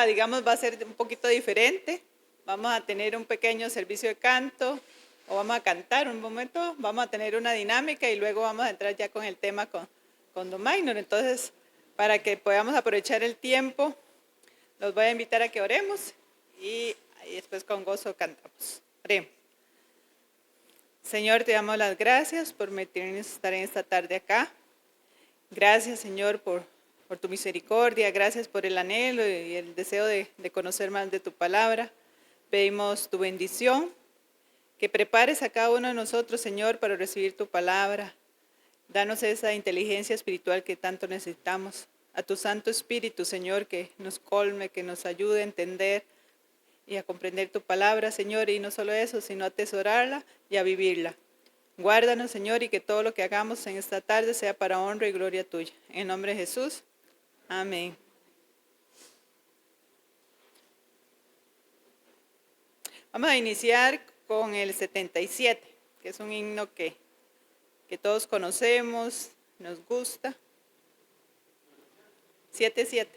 digamos, va a ser un poquito diferente. Vamos a tener un pequeño servicio de canto, o vamos a cantar un momento, vamos a tener una dinámica y luego vamos a entrar ya con el tema con Don Maynor. Entonces, para que podamos aprovechar el tiempo, los voy a invitar a que oremos y después con gozo cantamos. Oremos. Señor, te damos las gracias por permitirnos estar en esta tarde acá. Gracias, Señor, por tu misericordia. Gracias por el anhelo y el deseo de conocer más de tu palabra. Pedimos tu bendición, que prepares a cada uno de nosotros, Señor, para recibir tu palabra. Danos esa inteligencia espiritual que tanto necesitamos. A tu Santo Espíritu, Señor, que nos colme, que nos ayude a entender y a comprender tu palabra, Señor, y no solo eso, sino a atesorarla y a vivirla. Guárdanos, Señor, y que todo lo que hagamos en esta tarde sea para honra y gloria tuya. En nombre de Jesús, amén. Vamos a iniciar con el 77, que es un himno que todos conocemos, nos gusta. 77.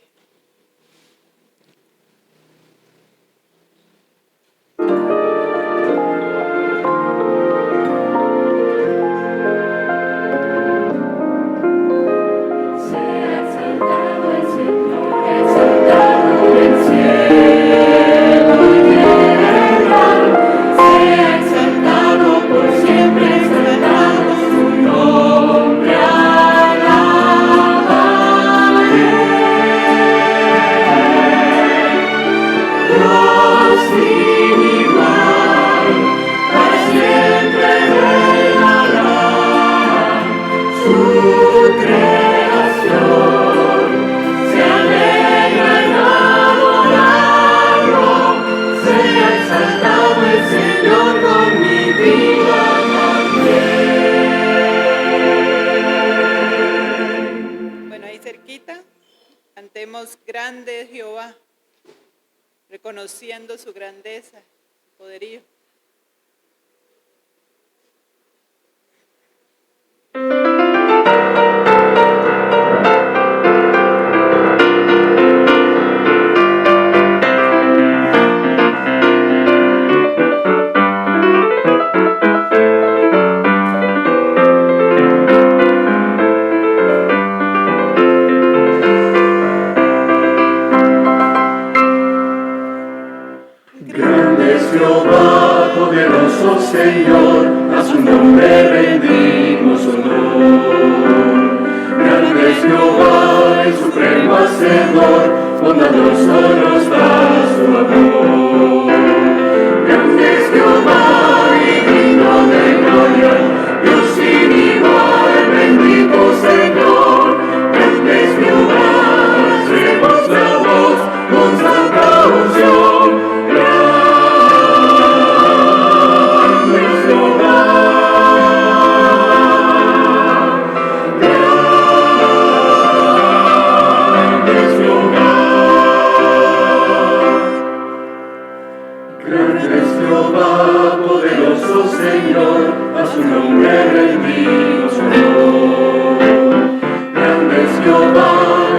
Cantemos grande Jehová, reconociendo su grandeza, poderío. Señor, a su nombre rendimos honor. Grande es Jehová, el supremo hacedor, bondadoso nos da su amor. Grande es Jehová y digno de gloria, Dios sin igual, bendito Señor. Grande es Jehová, hacemos la voz con santa unción. Señor, a su nombre rendimos honor. Grande es Jehová,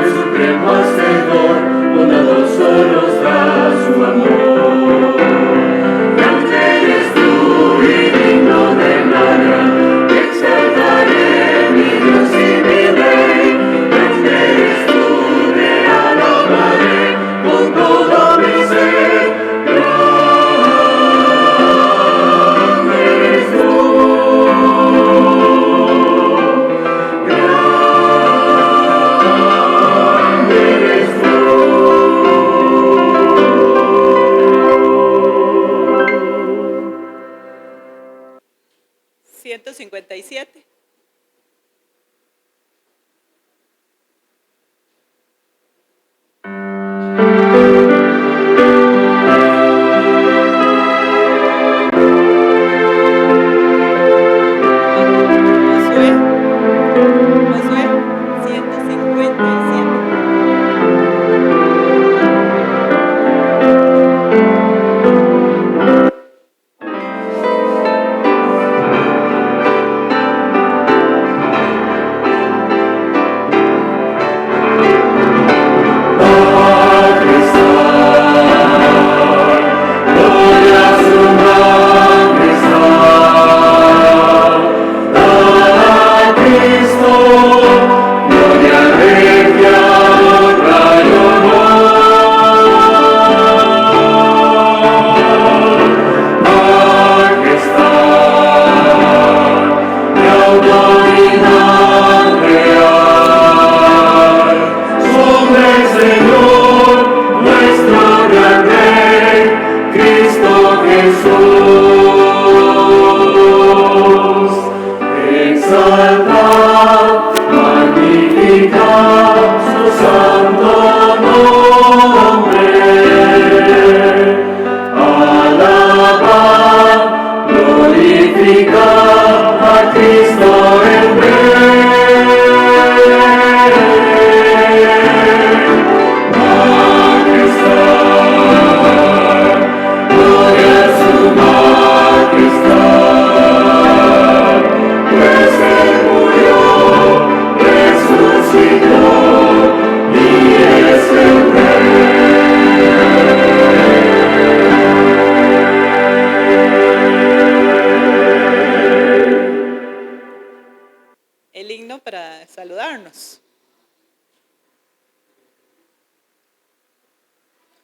el supremo hacedor, bondadoso nos da su amor. Grande eres tú y digno de gloria, te exaltaré, mi Dios y mi Rey. Grande eres tú, te alabaré con todo mi ser. ¿157? Josué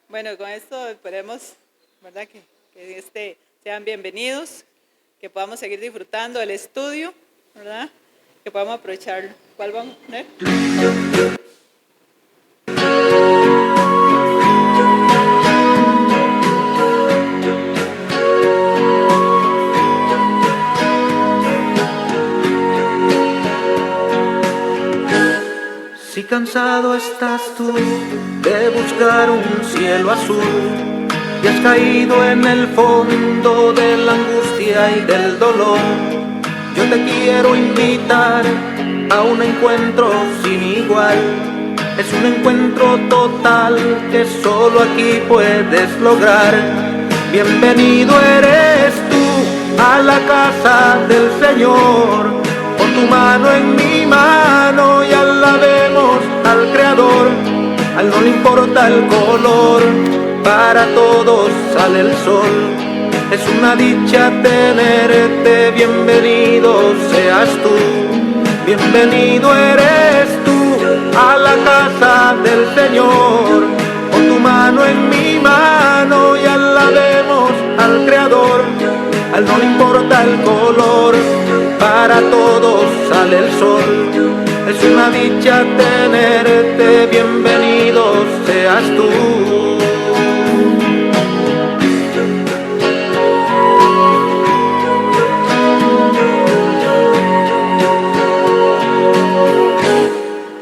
Bueno, con esto esperemos, ¿verdad? Que sean bienvenidos, que podamos seguir disfrutando del estudio, ¿verdad? Que podamos aprovecharlo. ¿Cuál vamos a poner? Si cansado estás tú de buscar un cielo azul y has caído en el fondo de la angustia y del dolor, yo te quiero invitar a un encuentro sin igual. Es un encuentro total que solo aquí puedes lograr. Bienvenido eres tú a la casa del Señor. Pon tu mano en mi mano y alabemos al Creador. A él no le importa el color, para todos sale el sol. Es una dicha tenerte, bienvenido seas tú. Bienvenido eres tú a la casa del Señor. Pon tu mano en mi mano y alabemos al Creador. A él no le importa el color, para todos sale el sol. Es una dicha tenerte, bienvenido seas tú.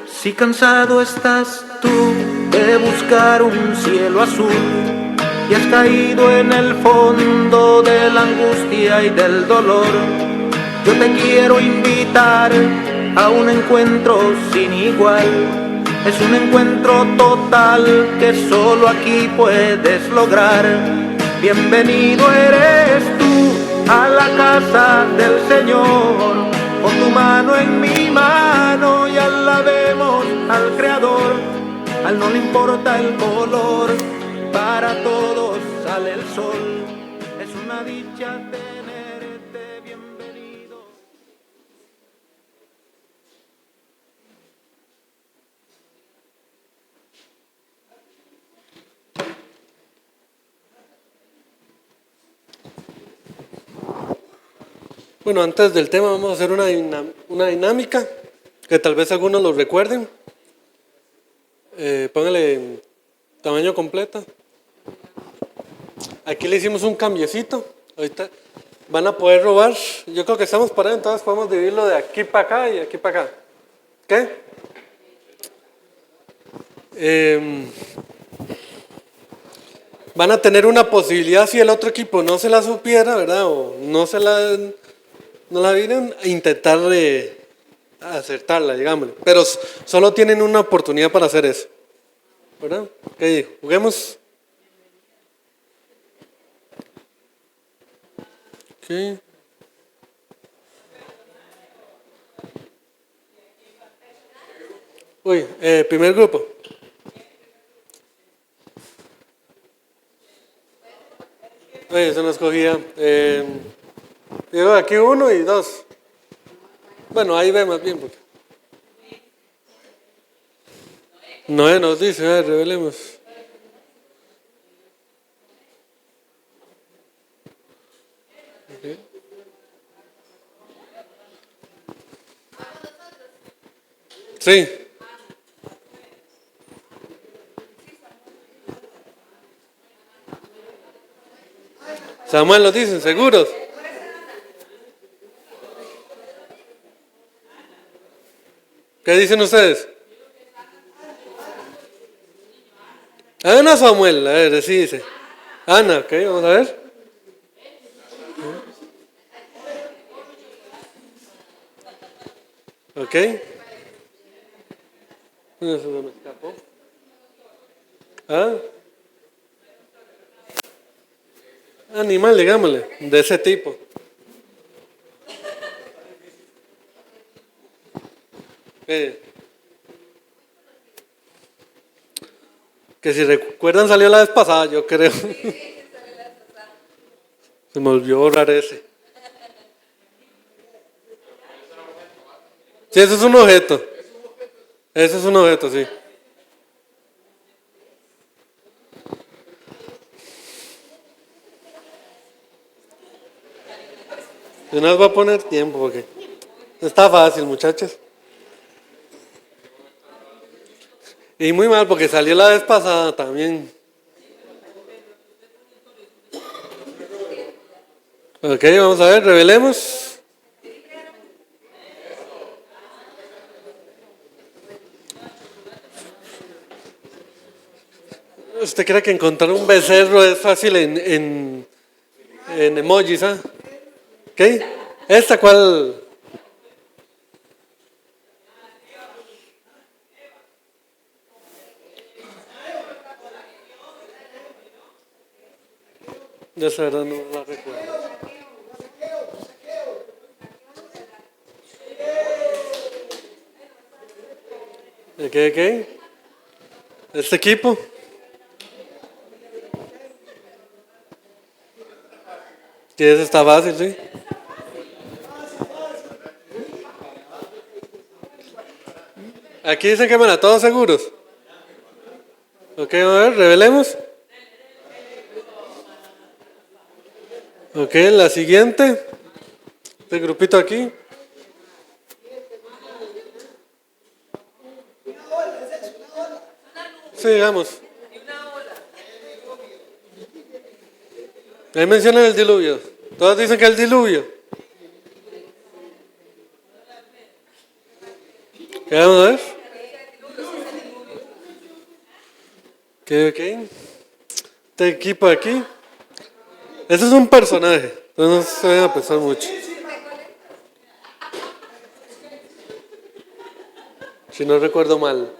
Si cansado estás tú de buscar un cielo azul y has caído en el fondo de la angustia y del dolor, yo te quiero invitar a un encuentro sin igual. Es un encuentro total que solo aquí puedes lograr. Bienvenido eres tú a la casa del Señor. Pon tu mano en mi mano y alabemos al Creador. A él no le importa el color, para todos sale el sol. Es una dicha tenerte, bienvenido. Bueno, antes del tema vamos a hacer una dinámica que tal vez algunos lo recuerden. Póngale tamaño completo. Aquí le hicimos un cambiecito. Ahorita van a poder robar. Yo creo que estamos para ahí, entonces podemos dividirlo de aquí para acá y de aquí para acá. ¿Qué? Van a tener una posibilidad si el otro equipo no se la supiera, ¿verdad? O no la vienen a intentar acertarla, digámosle. Pero solo tienen una oportunidad para hacer eso. ¿Verdad? ¿Qué digo? ¿Juguemos? Ok. Uy, primer grupo. Uy, eso no escogía. Digo, aquí 1 y 2. Bueno, ahí ve más bien. Porque... Noé nos dice, a ver, revelemos. Okay. Sí. Samuel nos dicen, ¿seguros? ¿Qué dicen ustedes? Ana Samuel, a ver, sí dice. Ana, ok, vamos a ver. Ok. Eso se me escapó. ¿Ah? Animal, digámosle, de ese tipo. Que si recuerdan salió la vez pasada, yo creo. Se me olvidó borrar ese. Sí, eso es un objeto. Ese es un objeto, sí. De una vez voy a poner tiempo porque está fácil, muchachos. Y muy mal porque salió la vez pasada también. Ok, vamos a ver, revelemos. ¿Usted cree que encontrar un becerro es fácil en emojis, ah? ¿Ok? ¿Esta cuál? Yo esa verdad no la recuerdo. ¿Ok? ¿Este equipo? Que ese está fácil, sí. Aquí dicen que van a todos seguros. Ok, a ver, revelemos. Ok, la siguiente. Este grupito aquí. Sí, digamos. Ahí mencionan el diluvio. Todos dicen que el diluvio. ¿Qué vamos a ver? Ok. Este equipo aquí. Ese es un personaje. Entonces no se vayan a pensar mucho. Si no recuerdo mal.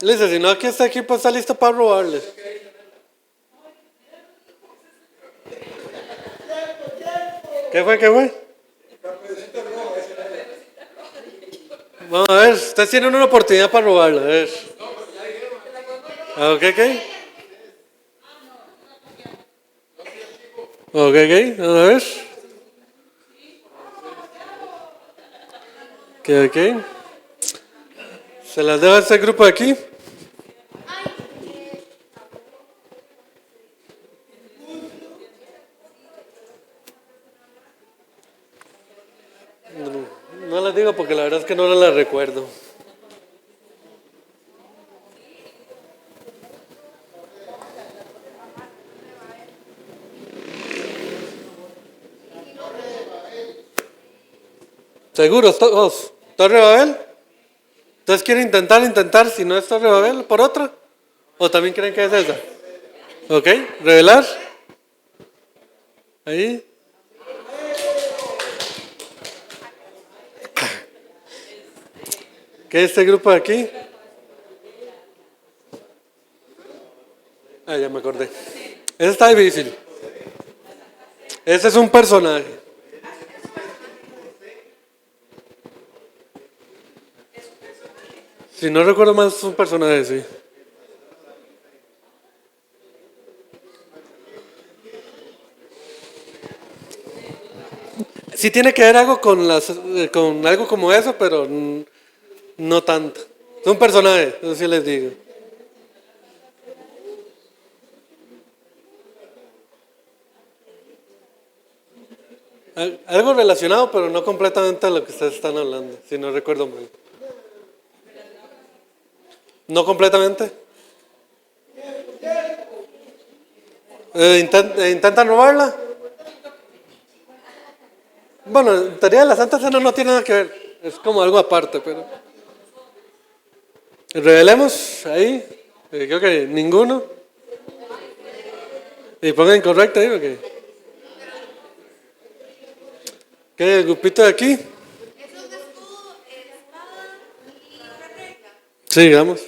Listo, si no, aquí este equipo está listo para robarles. ¿Qué fue? Vamos a ver, ustedes tienen una oportunidad para robarlo. A ver. Ok. Vamos a ver. Ok. Se las dejo a este grupo de aquí. No las digo porque la verdad es que no las recuerdo. ¿Seguros todos? ¿Torre Babel? ¿Entonces quieren intentar, si no es Torre Babel, por otra? ¿O también creen que es esa? Ok, revelar. Ahí. ¿Qué es este grupo de aquí? Ah, ya me acordé. Ese está difícil. Ese es un personaje. Si no recuerdo mal, es un personaje, sí. Sí tiene que ver algo con algo como eso, pero no tanto. Es un personaje, eso sí les digo. Algo relacionado, pero no completamente a lo que ustedes están hablando, si no recuerdo mal. ¿No completamente? ¿Intentan robarla? Bueno, en teoría la Santa Cena no tiene nada que ver. Es como algo aparte, pero... Revelemos ahí. Creo que ninguno. Y pongan incorrecto ahí, porque... ¿Qué el grupito de aquí? Sí, digamos.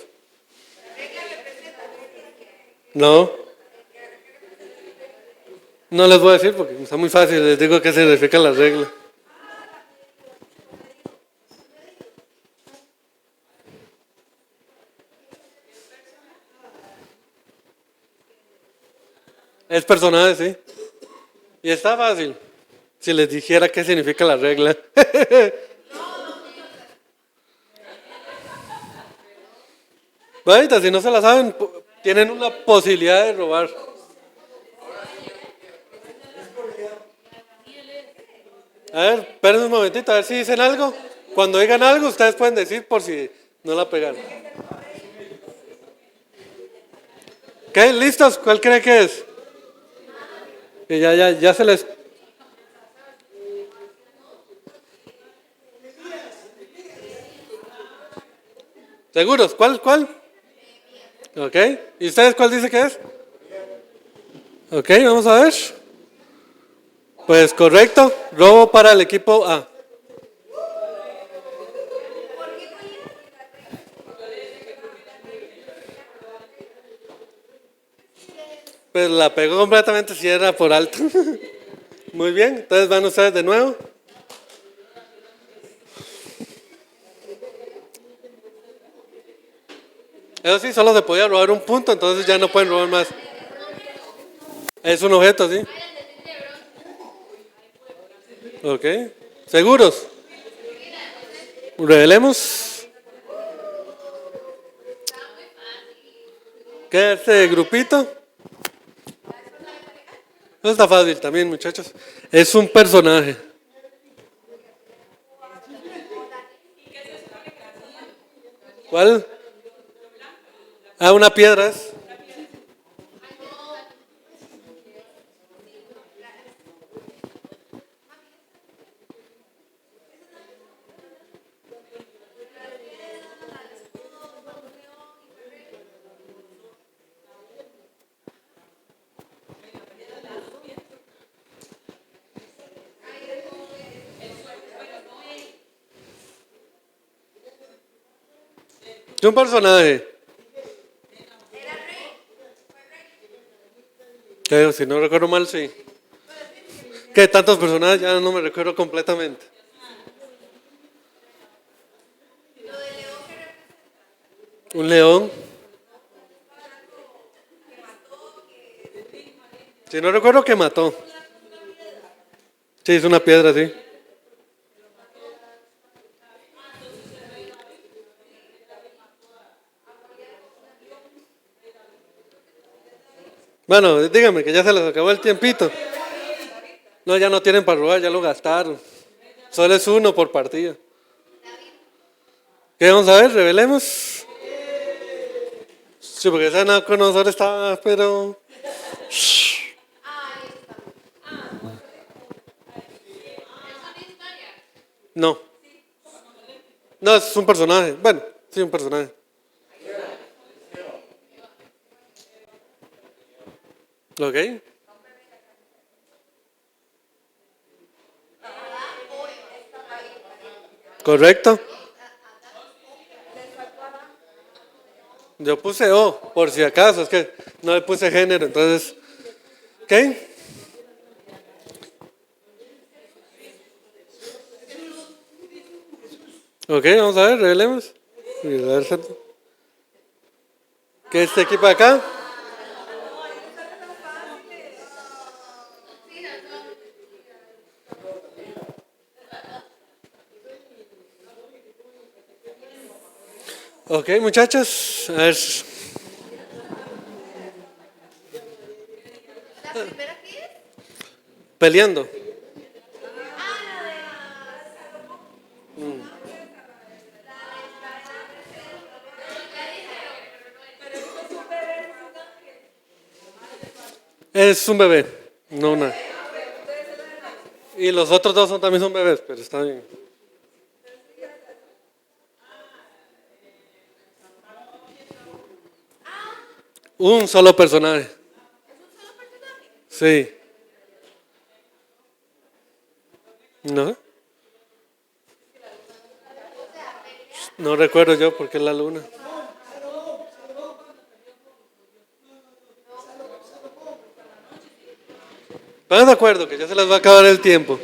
No. No les voy a decir porque está muy fácil. Les digo que se significa la regla. Es personaje, sí. Y está fácil. Si les dijera qué significa la regla. Bueno, si no se la saben, tienen una posibilidad de robar. A ver, esperen un momentito, a ver si dicen algo. Cuando digan algo, ustedes pueden decir por si no la pegaron. ¿Qué? ¿Listos? ¿Cuál cree que es? Que ya se les... ¿Seguros? ¿Cuál? Ok. ¿Y ustedes cuál dice que es? Ok, vamos a ver. Pues correcto. Robo para el equipo A. Pues la pegó completamente si era por alto. Muy bien, entonces van ustedes de nuevo. Eso sí, solo se podía robar un punto, entonces ya no pueden robar más. Es un objeto, ¿sí? Ok. ¿Seguros? Revelemos. ¿Qué es este grupito? No está fácil también, muchachos. Es un personaje. ¿Cuál? Ah, una piedra es. Es un personaje. Creo, si no recuerdo mal, sí. Que tantos personajes ya no me recuerdo completamente. Un león. Si no recuerdo que mató. Sí, es una piedra, sí. Bueno, dígame que ya se les acabó el tiempito. No, ya no tienen para robar, ya lo gastaron. Solo es uno por partida. ¿Qué vamos a ver? Revelemos. Sí, porque esa Nabucodonosor estaba, pero... No. No, es un personaje. Bueno, sí, un personaje. Ok. Correcto. Yo puse O, por si acaso, es que no le puse género, entonces... ¿Qué? Ok, vamos a ver, revelemos. ¿Qué es este equipo de acá? Ok, muchachos, a ver. Peleando. Es un bebé, no una. Y los otros dos también son bebés, pero está bien. Un solo personaje. Sí. ¿No? No recuerdo yo porque es la luna. ¿Están de acuerdo que ya se les va a acabar el tiempo?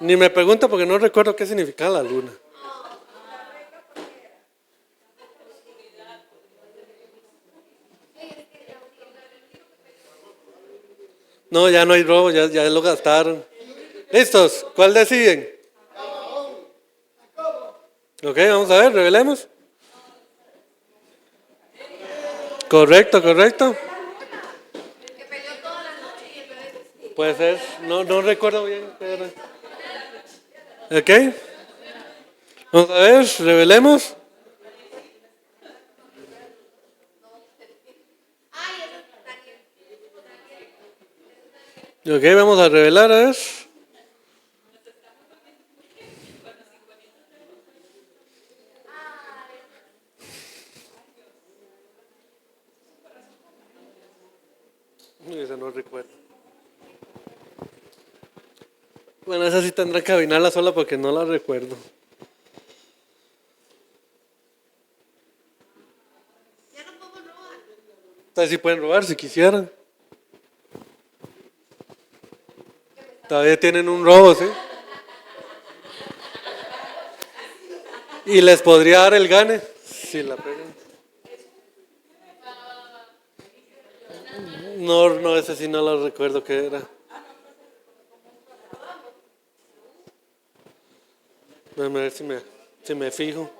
Ni me pregunto porque no recuerdo qué significaba la luna. No, ya no hay robo, ya lo gastaron. ¿Listos? ¿Cuál deciden? Ok, vamos a ver, revelemos. Correcto, correcto. Puede ser, no recuerdo bien. Pero... Ok. Vamos a ver, revelemos. Ok, vamos a revelar, a ver. Esa no recuerdo. Bueno, esa sí tendrá que adivinarla sola porque no la recuerdo. Entonces sí pueden robar si quisieran. Todavía tienen un robo, ¿sí? Y les podría dar el gane si la pegan. No, ese sí no lo recuerdo qué era. Déjame ver si me fijo.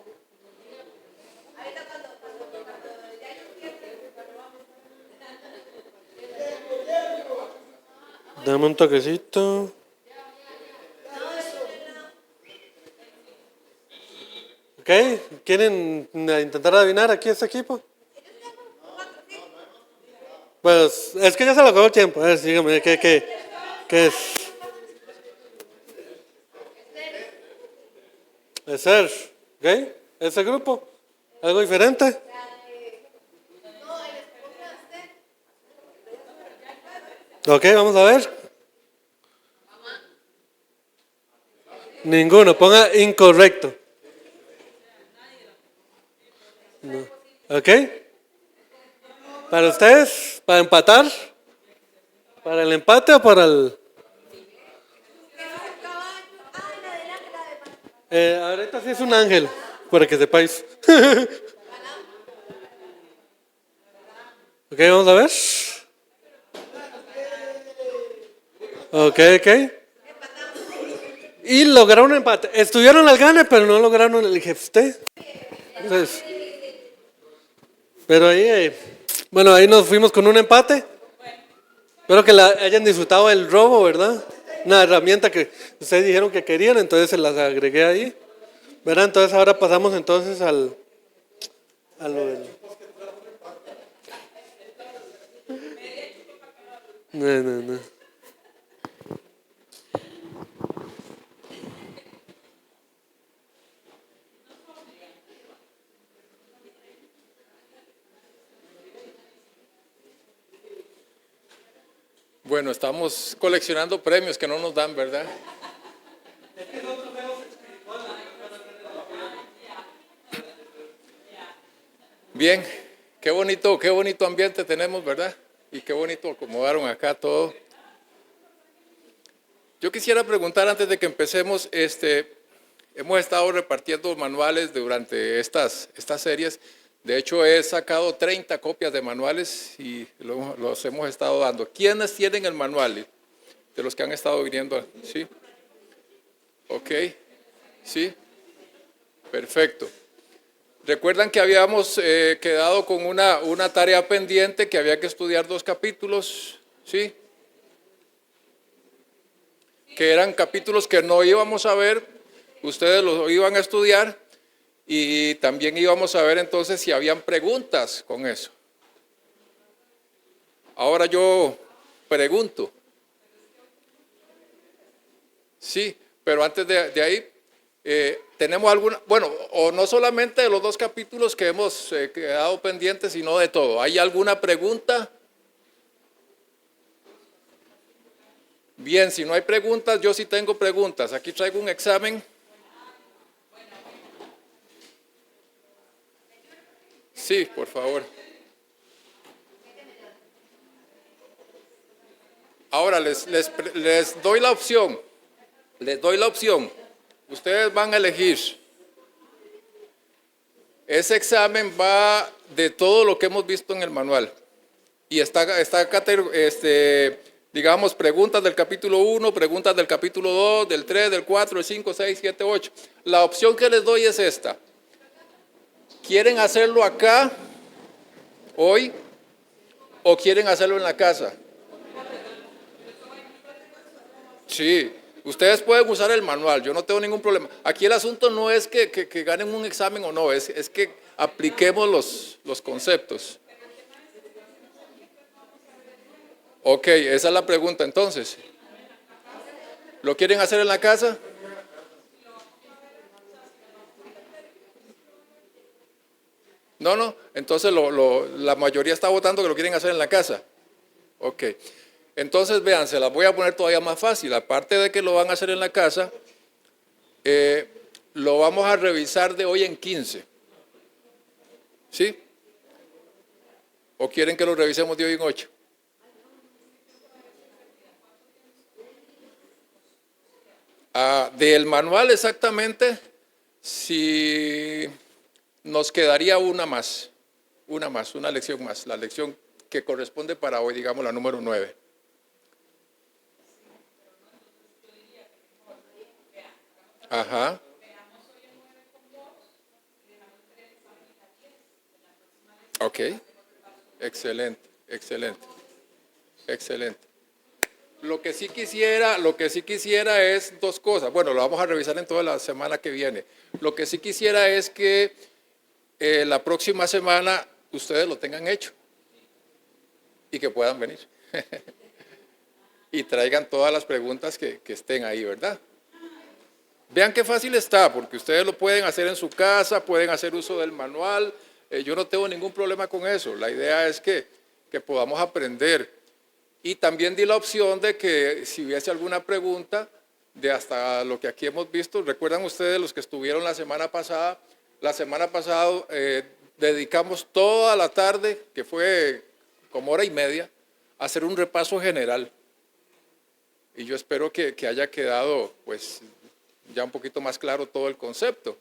Dame un toquecito. Ok, ¿quieren intentar adivinar aquí este equipo? Pues es que ya se lo acabó el tiempo. A ver, dígame, ¿qué es? Es ser, ¿ok? ¿Ese grupo? ¿Algo diferente? Ok, vamos a ver. Ninguno, ponga incorrecto. No. ¿Ok? ¿Para ustedes? ¿Para empatar? ¿Para el empate o para el...? Ahorita sí es un ángel, para que sepáis. Ok, vamos a ver. Ok. Y lograron un empate. Estuvieron al gane, pero no lograron el jefe. Entonces, pero ahí, bueno, ahí nos fuimos con un empate. Espero que hayan disfrutado del robo, ¿verdad? Una herramienta que ustedes dijeron que querían, entonces se las agregué ahí. ¿Verdad? Entonces ahora pasamos entonces a lo del... No. Bueno, estamos coleccionando premios que no nos dan, ¿verdad? Bien, qué bonito ambiente tenemos, ¿verdad? Y qué bonito acomodaron acá todo. Yo quisiera preguntar antes de que empecemos, hemos estado repartiendo manuales durante estas series. De hecho, he sacado 30 copias de manuales y los hemos estado dando. ¿Quiénes tienen el manual? De los que han estado viniendo. ¿Sí? Ok. ¿Sí? Perfecto. ¿Recuerdan que habíamos quedado con una tarea pendiente que había que estudiar 2 capítulos? ¿Sí? Que eran capítulos que no íbamos a ver, ustedes los iban a estudiar y también íbamos a ver entonces si habían preguntas con eso. Ahora yo pregunto. Sí, pero antes de ahí, tenemos alguna, bueno, o no solamente de los 2 capítulos que hemos quedado pendientes, sino de todo. ¿Hay alguna pregunta? Bien, si no hay preguntas, yo sí tengo preguntas. Aquí traigo un examen. Sí, por favor. Ahora les doy la opción. Les doy la opción. Ustedes van a elegir. Ese examen va de todo lo que hemos visto en el manual. Y está digamos, preguntas del capítulo 1, preguntas del capítulo 2, del 3, del 4, del 5, 6, 7, 8. La opción que les doy es esta. ¿Quieren hacerlo acá, hoy, o quieren hacerlo en la casa? Sí, ustedes pueden usar el manual, yo no tengo ningún problema. Aquí el asunto no es que ganen un examen o no, es que apliquemos los conceptos. Ok, esa es la pregunta entonces. ¿Lo quieren hacer en la casa? No, entonces la mayoría está votando que lo quieren hacer en la casa. Ok, entonces vean, se las voy a poner todavía más fácil. Aparte de que lo van a hacer en la casa, lo vamos a revisar de hoy en 15. ¿Sí? ¿O quieren que lo revisemos de hoy en 8? Del manual exactamente, si nos quedaría una lección más, la lección que corresponde para hoy, digamos la número 9. Ajá. Ok, excelente. Lo que sí quisiera es dos cosas. Bueno, lo vamos a revisar en toda la semana que viene. Lo que sí quisiera es que la próxima semana ustedes lo tengan hecho y que puedan venir. Y traigan todas las preguntas que estén ahí, ¿verdad? Vean qué fácil está, porque ustedes lo pueden hacer en su casa, pueden hacer uso del manual. Yo no tengo ningún problema con eso. La idea es que podamos aprender. Y también di la opción de que si hubiese alguna pregunta de hasta lo que aquí hemos visto, recuerdan ustedes los que estuvieron la semana pasada dedicamos toda la tarde, que fue como hora y media, a hacer un repaso general. Y yo espero que haya quedado pues ya un poquito más claro todo el concepto.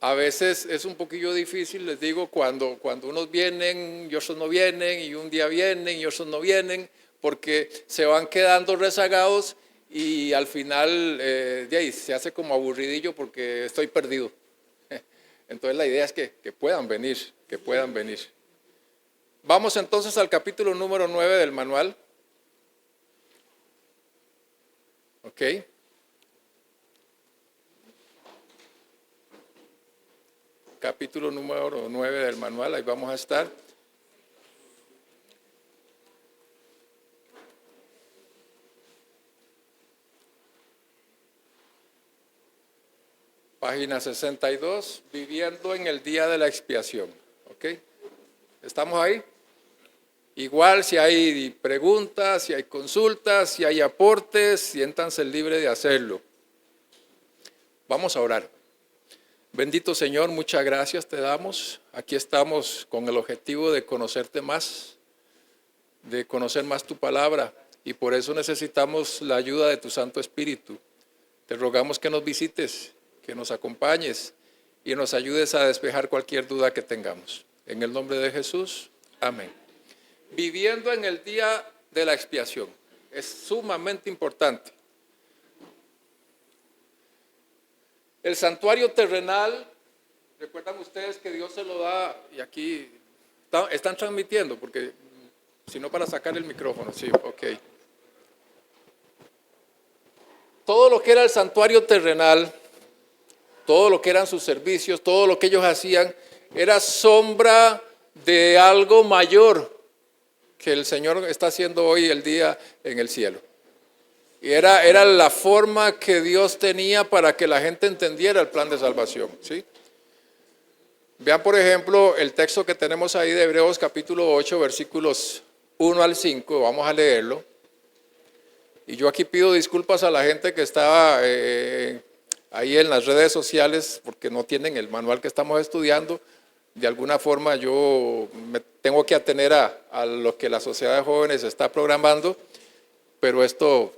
A veces es un poquillo difícil, les digo, cuando unos vienen y otros no vienen, y un día vienen y otros no vienen, porque se van quedando rezagados y al final de ahí se hace como aburridillo porque estoy perdido. Entonces la idea es que puedan venir, Vamos entonces al capítulo número 9 del manual. Ok. Capítulo número 9 del manual, ahí vamos a estar. Página 62, viviendo en el día de la expiación. ¿Ok? ¿Estamos ahí? Igual si hay preguntas, si hay consultas, si hay aportes, siéntanse libres de hacerlo. Vamos a orar. Bendito Señor, muchas gracias te damos. Aquí estamos con el objetivo de conocerte más, de conocer más tu palabra, y por eso necesitamos la ayuda de tu Santo Espíritu. Te rogamos que nos visites, que nos acompañes y nos ayudes a despejar cualquier duda que tengamos. En el nombre de Jesús, amén. Viviendo en el día de la expiación. Es sumamente importante. El santuario terrenal, recuerdan ustedes que Dios se lo da, y aquí están transmitiendo, porque si no para sacar el micrófono, sí, ok. Todo lo que era el santuario terrenal, todo lo que eran sus servicios, todo lo que ellos hacían, era sombra de algo mayor que el Señor está haciendo hoy el día en el cielo. Y era la forma que Dios tenía para que la gente entendiera el plan de salvación, ¿sí? Vean, por ejemplo, el texto que tenemos ahí de Hebreos capítulo 8, versículos 1 al 5, vamos a leerlo. Y yo aquí pido disculpas a la gente que estaba ahí en las redes sociales porque no tienen el manual que estamos estudiando. De alguna forma yo me tengo que atener a lo que la sociedad de jóvenes está programando, pero esto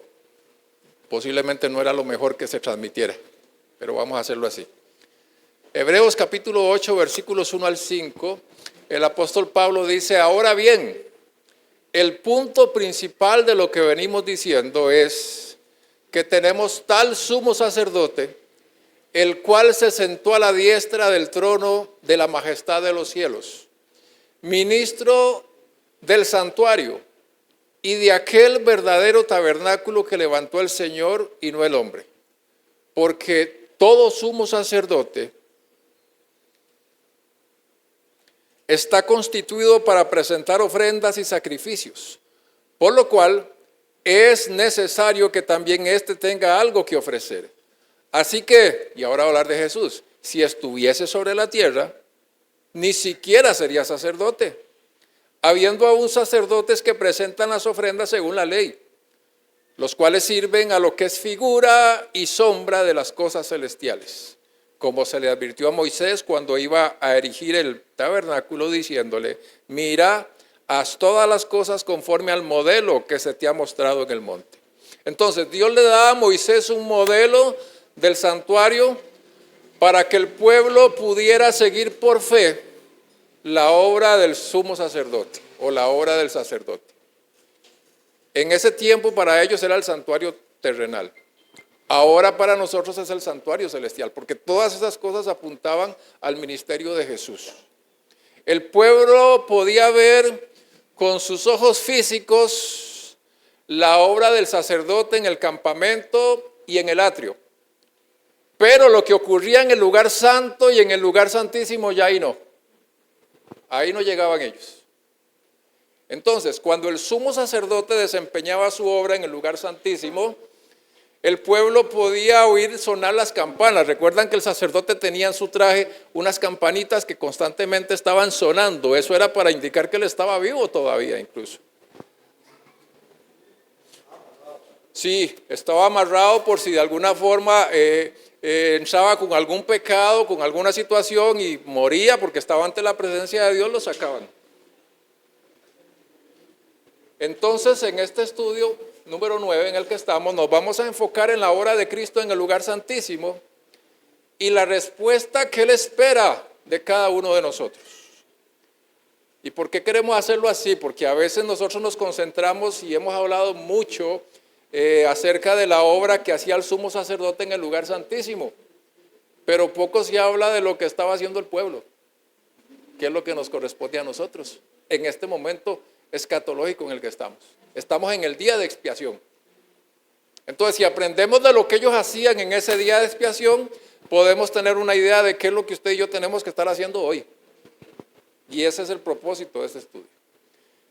posiblemente no era lo mejor que se transmitiera, pero vamos a hacerlo así. Hebreos capítulo 8, versículos 1 al 5, el apóstol Pablo dice: ahora bien, el punto principal de lo que venimos diciendo es que tenemos tal sumo sacerdote, el cual se sentó a la diestra del trono de la majestad de los cielos, ministro del santuario y de aquel verdadero tabernáculo que levantó el Señor y no el hombre. Porque todo sumo sacerdote está constituido para presentar ofrendas y sacrificios, por lo cual es necesario que también éste tenga algo que ofrecer. Así que, y ahora hablar de Jesús, si estuviese sobre la tierra, ni siquiera sería sacerdote, habiendo aún sacerdotes que presentan las ofrendas según la ley, los cuales sirven a lo que es figura y sombra de las cosas celestiales, como se le advirtió a Moisés cuando iba a erigir el tabernáculo, diciéndole: mira, haz todas las cosas conforme al modelo que se te ha mostrado en el monte. Entonces Dios le da a Moisés un modelo del santuario para que el pueblo pudiera seguir por fe la obra del sumo sacerdote o la obra del sacerdote. En ese tiempo para ellos era el santuario terrenal. Ahora para nosotros es el santuario celestial, porque todas esas cosas apuntaban al ministerio de Jesús. El pueblo podía ver con sus ojos físicos la obra del sacerdote en el campamento y en el atrio. Pero lo que ocurría en el lugar santo y en el lugar santísimo ya ahí no. Ahí no llegaban ellos. Entonces, cuando el sumo sacerdote desempeñaba su obra en el lugar santísimo, el pueblo podía oír sonar las campanas. Recuerdan que el sacerdote tenía en su traje unas campanitas que constantemente estaban sonando. Eso era para indicar que él estaba vivo todavía incluso. Sí, estaba amarrado por si de alguna forma entraba con algún pecado, con alguna situación y moría porque estaba ante la presencia de Dios, lo sacaban. Entonces, en este estudio número 9 en el que estamos, nos vamos a enfocar en la obra de Cristo en el lugar santísimo y la respuesta que Él espera de cada uno de nosotros. ¿Y por qué queremos hacerlo así? Porque a veces nosotros nos concentramos y hemos hablado mucho acerca de la obra que hacía el sumo sacerdote en el lugar santísimo, pero poco se habla de lo que estaba haciendo el pueblo, que es lo que nos corresponde a nosotros en este momento escatológico en el que estamos. Estamos en el día de expiación. Entonces, si aprendemos de lo que ellos hacían en ese día de expiación, podemos tener una idea de qué es lo que usted y yo tenemos que estar haciendo hoy. Y ese es el propósito de este estudio.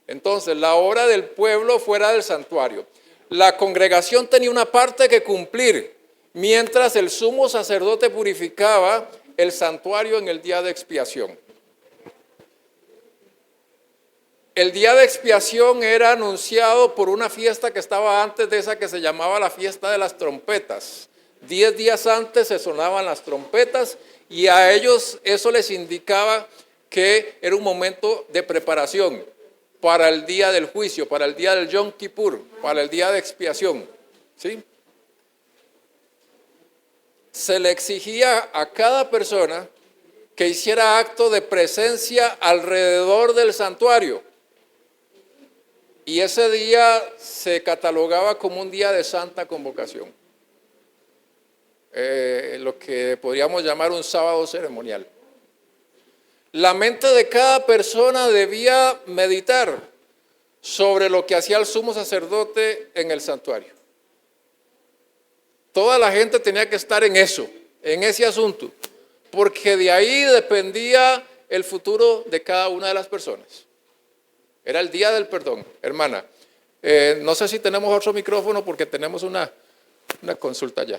Entonces, la obra del pueblo fuera del santuario. La congregación tenía una parte que cumplir, mientras el sumo sacerdote purificaba el santuario en el día de expiación. El día de expiación era anunciado por una fiesta que estaba antes de esa, que se llamaba la fiesta de las trompetas. 10 días antes se sonaban las trompetas y a ellos eso les indicaba que era un momento de preparación para el día del juicio, para el día del Yom Kippur, para el día de expiación. ¿Sí? Se le exigía a cada persona que hiciera acto de presencia alrededor del santuario. Y ese día se catalogaba como un día de santa convocación, lo que podríamos llamar un sábado ceremonial. La mente de cada persona debía meditar sobre lo que hacía el sumo sacerdote en el santuario. Toda la gente tenía que estar en eso, en ese asunto, porque de ahí dependía el futuro de cada una de las personas. Era el día del perdón. Hermana, no sé si tenemos otro micrófono porque tenemos una consulta ya.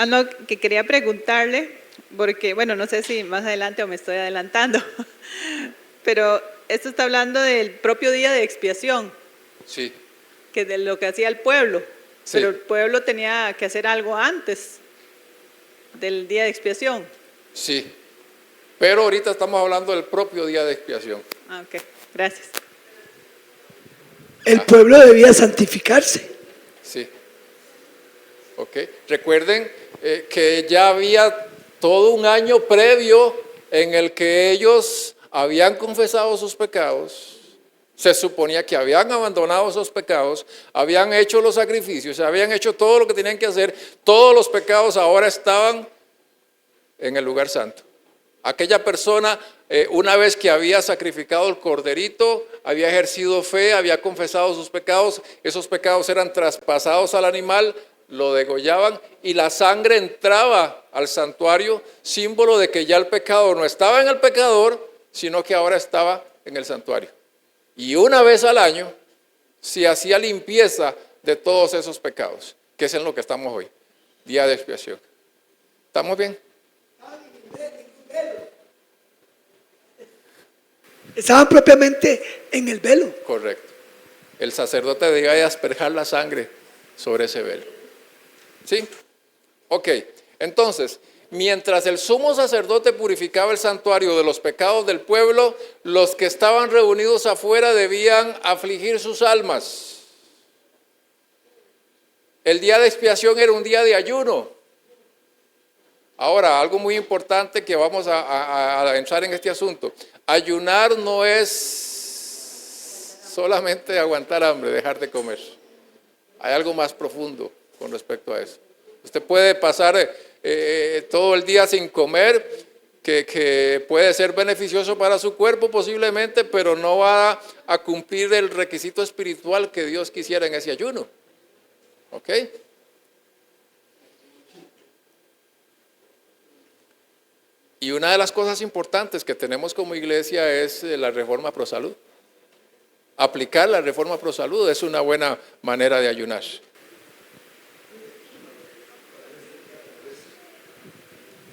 No, que quería preguntarle, porque, bueno, no sé si más adelante o me estoy adelantando, pero esto está hablando del propio día de expiación, Sí. que de lo que hacía el pueblo, Sí. pero el pueblo tenía que hacer algo antes. del día de expiación. Sí, pero ahorita estamos hablando del propio día de expiación. Ah, ok, gracias. El pueblo debía santificarse. Sí. Ok. Recuerden que ya había todo un año previo en el que ellos habían confesado sus pecados. Se suponía que habían abandonado esos pecados, habían hecho los sacrificios, habían hecho todo lo que tenían que hacer. Todos los pecados ahora estaban en el lugar santo. Aquella persona, una vez que había sacrificado el corderito, había ejercido fe, había confesado sus pecados, esos pecados eran traspasados al animal, lo degollaban y la sangre entraba al santuario, símbolo de que ya el pecado no estaba en el pecador, sino que ahora estaba en el santuario. Y una vez al año se hacía limpieza de todos esos pecados, que es en lo que estamos hoy, día de expiación. ¿Estamos bien? Estaban propiamente en el velo. Correcto. El sacerdote debía asperjar la sangre sobre ese velo. ¿Sí? Ok. Entonces, mientras el sumo sacerdote purificaba el santuario de los pecados del pueblo, los que estaban reunidos afuera debían afligir sus almas. El día de expiación era un día de ayuno. Ahora, algo muy importante que vamos a entrar en este asunto. Ayunar no es solamente aguantar hambre, dejar de comer. Hay algo más profundo con respecto a eso. Usted puede pasar todo el día sin comer, que puede ser beneficioso para su cuerpo posiblemente, pero no va a cumplir el requisito espiritual que Dios quisiera en ese ayuno. ¿Ok? Y una de las cosas importantes que tenemos como iglesia es la reforma pro salud. Aplicar la reforma pro salud es una buena manera de ayunar.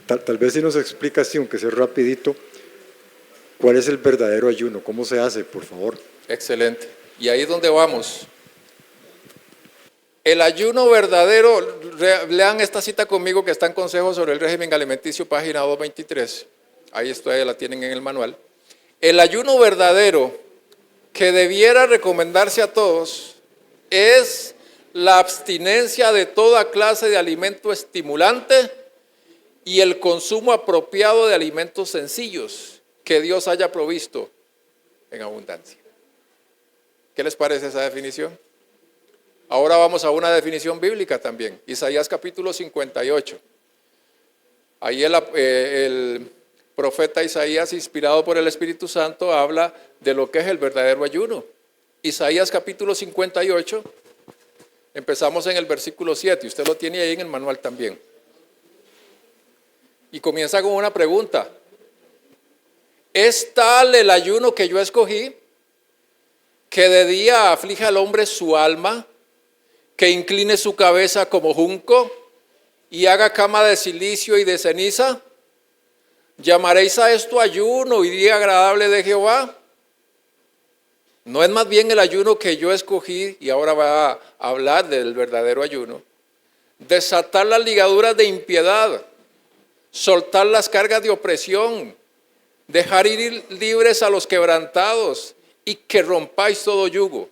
Tal vez si nos explica así, aunque sea rapidito, cuál es el verdadero ayuno, cómo se hace, por favor. Excelente. Y ahí es donde vamos. El ayuno verdadero, lean esta cita conmigo que está en Consejos sobre el régimen alimenticio, página 223. Ahí está, la tienen en el manual. El ayuno verdadero que debiera recomendarse a todos es la abstinencia de toda clase de alimento estimulante y el consumo apropiado de alimentos sencillos que Dios haya provisto en abundancia. ¿Qué les parece esa definición? Ahora vamos a una definición bíblica también. Isaías capítulo 58. Ahí el profeta Isaías, inspirado por el Espíritu Santo, habla de lo que es el verdadero ayuno. Isaías capítulo 58, empezamos en el versículo 7, usted lo tiene ahí en el manual también. Y comienza con una pregunta. ¿Es tal el ayuno que yo escogí, que de día aflige al hombre su alma, que incline su cabeza como junco y haga cama de silicio y de ceniza? ¿Llamaréis a esto ayuno y día agradable de Jehová? ¿No es más bien el ayuno que yo escogí, y ahora va a hablar del verdadero ayuno? Desatar las ligaduras de impiedad, soltar las cargas de opresión, dejar ir libres a los quebrantados y que rompáis todo yugo.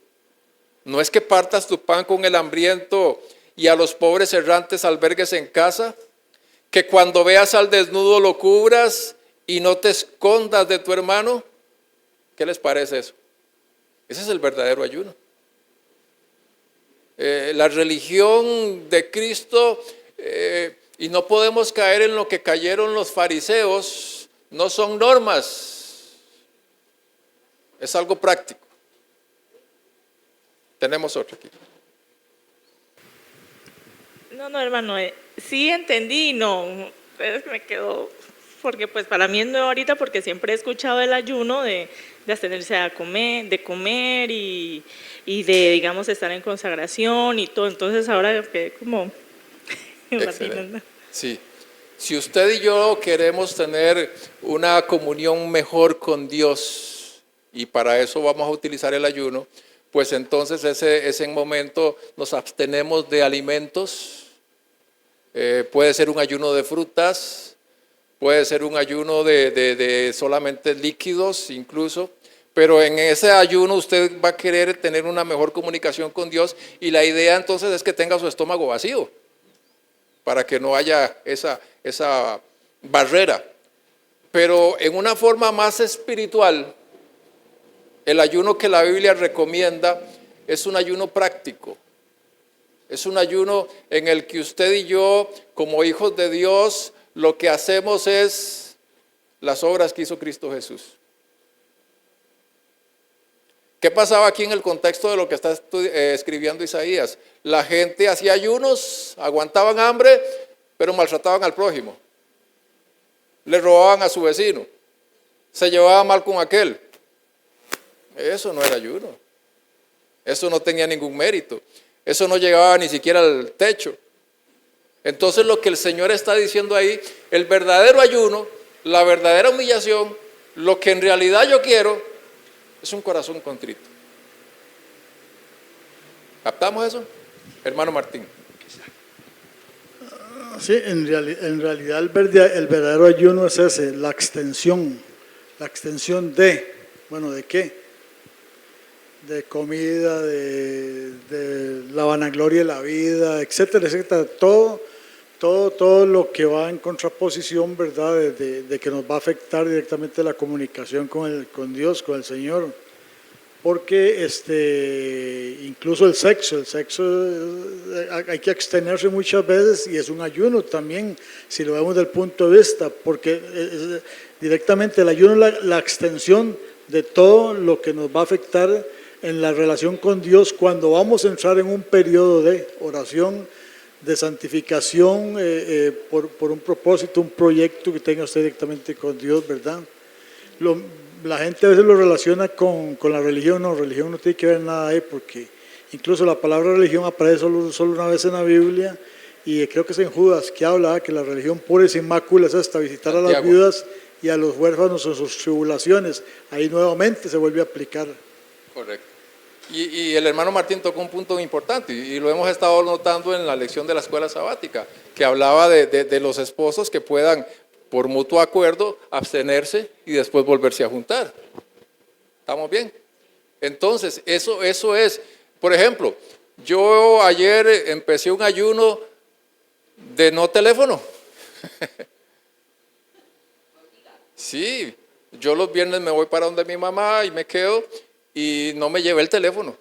¿No es que partas tu pan con el hambriento y a los pobres errantes albergues en casa? ¿Que cuando veas al desnudo lo cubras y no te escondas de tu hermano? ¿Qué les parece eso? Ese es el verdadero ayuno. La religión de Cristo, y no podemos caer en lo que cayeron los fariseos, no son normas, es algo práctico. Tenemos otro aquí. No, hermano, sí entendí, no, es que me quedó, porque pues para mí es nuevo ahorita, porque siempre he escuchado el ayuno de abstenerse de comer y de, digamos, estar en consagración y todo, entonces ahora quedé como... Excelente. Sí, si usted y yo queremos tener una comunión mejor con Dios, y para eso vamos a utilizar el ayuno, pues entonces ese momento nos abstenemos de alimentos puede ser un ayuno de frutas, puede ser un ayuno de solamente líquidos incluso, pero en ese ayuno usted va a querer tener una mejor comunicación con Dios y la idea entonces es que tenga su estómago vacío para que no haya esa barrera. Pero en una forma más espiritual, el ayuno que la Biblia recomienda es un ayuno práctico. Es un ayuno en el que usted y yo, como hijos de Dios, lo que hacemos es las obras que hizo Cristo Jesús. ¿Qué pasaba aquí en el contexto de lo que está escribiendo Isaías? La gente hacía ayunos, aguantaban hambre, pero maltrataban al prójimo. Le robaban a su vecino, se llevaban mal con aquel. Eso no era ayuno. Eso no tenía ningún mérito. Eso no llegaba ni siquiera al techo. Entonces lo que el Señor está diciendo ahí, el verdadero ayuno, la verdadera humillación, lo que en realidad yo quiero, es un corazón contrito. ¿Captamos eso? Hermano Martín. Sí, en realidad el verdadero ayuno es ese, la extensión de, bueno, ¿de qué? De comida, de la vanagloria de la vida, etcétera, etcétera, todo lo que va en contraposición, ¿verdad?, de que nos va a afectar directamente la comunicación con Dios, con el Señor. Porque incluso el sexo hay que abstenerse muchas veces y es un ayuno también, si lo vemos desde el punto de vista, porque directamente el ayuno es la extensión de todo lo que nos va a afectar en la relación con Dios cuando vamos a entrar en un periodo de oración, de santificación, por un propósito, un proyecto que tenga usted directamente con Dios, ¿verdad? La gente a veces lo relaciona con la religión. No, religión no tiene que ver nada ahí, porque incluso la palabra religión aparece solo una vez en la Biblia, y creo que es en Judas que habla que la religión pura y sin mácula es esta, visitar a las viudas y a los huérfanos en sus tribulaciones. Ahí nuevamente se vuelve a aplicar. Correcto. Y el hermano Martín tocó un punto importante, y lo hemos estado notando en la lección de la escuela sabática, que hablaba de los esposos que puedan, por mutuo acuerdo, abstenerse y después volverse a juntar. ¿Estamos bien? Entonces, eso es. Por ejemplo, yo ayer empecé un ayuno de no teléfono. Sí, yo los viernes me voy para donde mi mamá y me quedo y no me llevé el teléfono.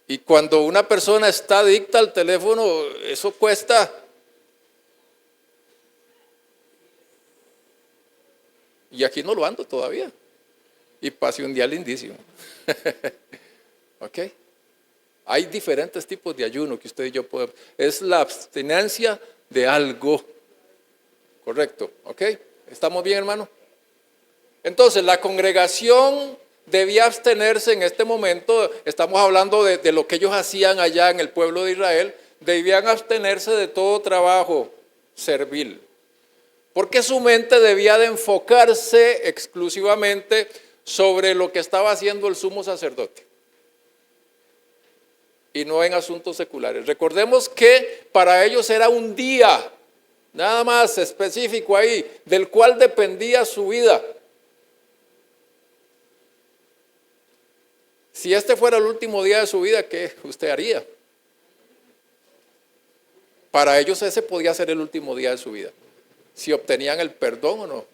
Y cuando una persona está adicta al teléfono, eso cuesta. Y aquí no lo ando todavía. Y pasé un día lindísimo. ¿Ok? Hay diferentes tipos de ayuno que usted y yo podemos. Es la abstinencia de algo. Correcto. ¿Ok? ¿Estamos bien, hermano? Entonces, la congregación debía abstenerse en este momento. Estamos hablando de lo que ellos hacían allá en el pueblo de Israel. Debían abstenerse de todo trabajo servil. Porque su mente debía de enfocarse exclusivamente sobre lo que estaba haciendo el sumo sacerdote y no en asuntos seculares. Recordemos que para ellos era un día, nada más específico ahí, del cual dependía su vida. Si este fuera el último día de su vida, ¿qué usted haría? Para ellos ese podía ser el último día de su vida. Si obtenían el perdón o no,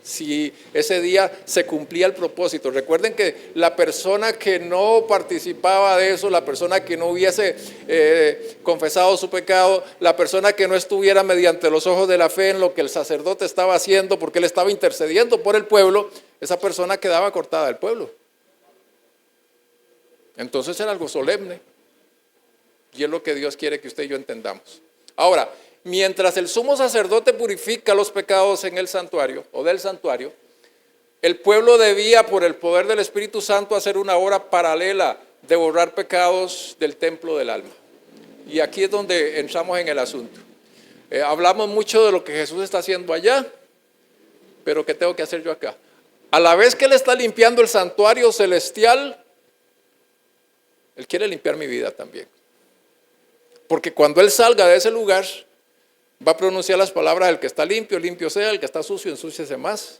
si ese día se cumplía el propósito. Recuerden que la persona que no participaba de eso, la persona que no hubiese confesado su pecado, la persona que no estuviera mediante los ojos de la fe en lo que el sacerdote estaba haciendo, porque él estaba intercediendo por el pueblo, esa persona quedaba cortada del pueblo. Entonces era algo solemne, y es lo que Dios quiere que usted y yo entendamos. Ahora, mientras el sumo sacerdote purifica los pecados en el santuario o del santuario, el pueblo debía, por el poder del Espíritu Santo, hacer una obra paralela de borrar pecados del templo del alma. Y aquí es donde entramos en el asunto. Hablamos mucho de lo que Jesús está haciendo allá, pero ¿qué tengo que hacer yo acá? A la vez que Él está limpiando el santuario celestial, Él quiere limpiar mi vida también. porque cuando Él salga de ese lugar, va a pronunciar las palabras: el que está limpio, limpio sea; el que está sucio, ensúciese más.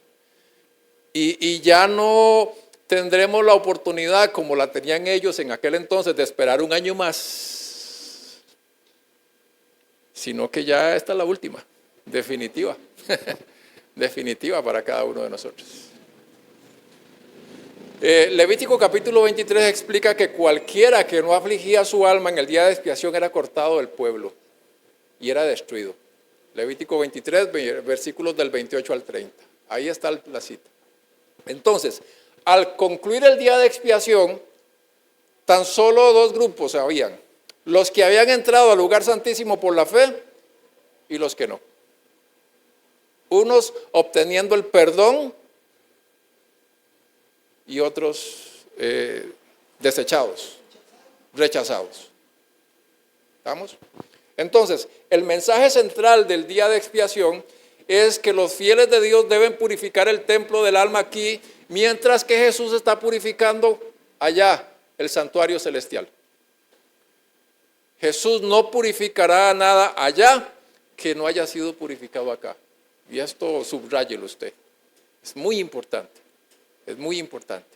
Y ya no tendremos la oportunidad, como la tenían ellos en aquel entonces, de esperar un año más, sino que ya esta es la última, definitiva, definitiva para cada uno de nosotros. Levítico capítulo 23 explica que cualquiera que no afligía su alma en el día de expiación era cortado del pueblo y era destruido. Levítico 23, versículos del 28 al 30. Ahí está la cita. Entonces, al concluir el día de expiación, tan solo dos grupos habían: los que habían entrado al lugar santísimo por la fe y los que no. Unos obteniendo el perdón y otros desechados, rechazados. ¿Estamos? Entonces, el mensaje central del día de expiación es que los fieles de Dios deben purificar el templo del alma aquí, mientras que Jesús está purificando allá el santuario celestial. Jesús no purificará nada allá que no haya sido purificado acá. Y esto subráyelo usted. Es muy importante. Es muy importante.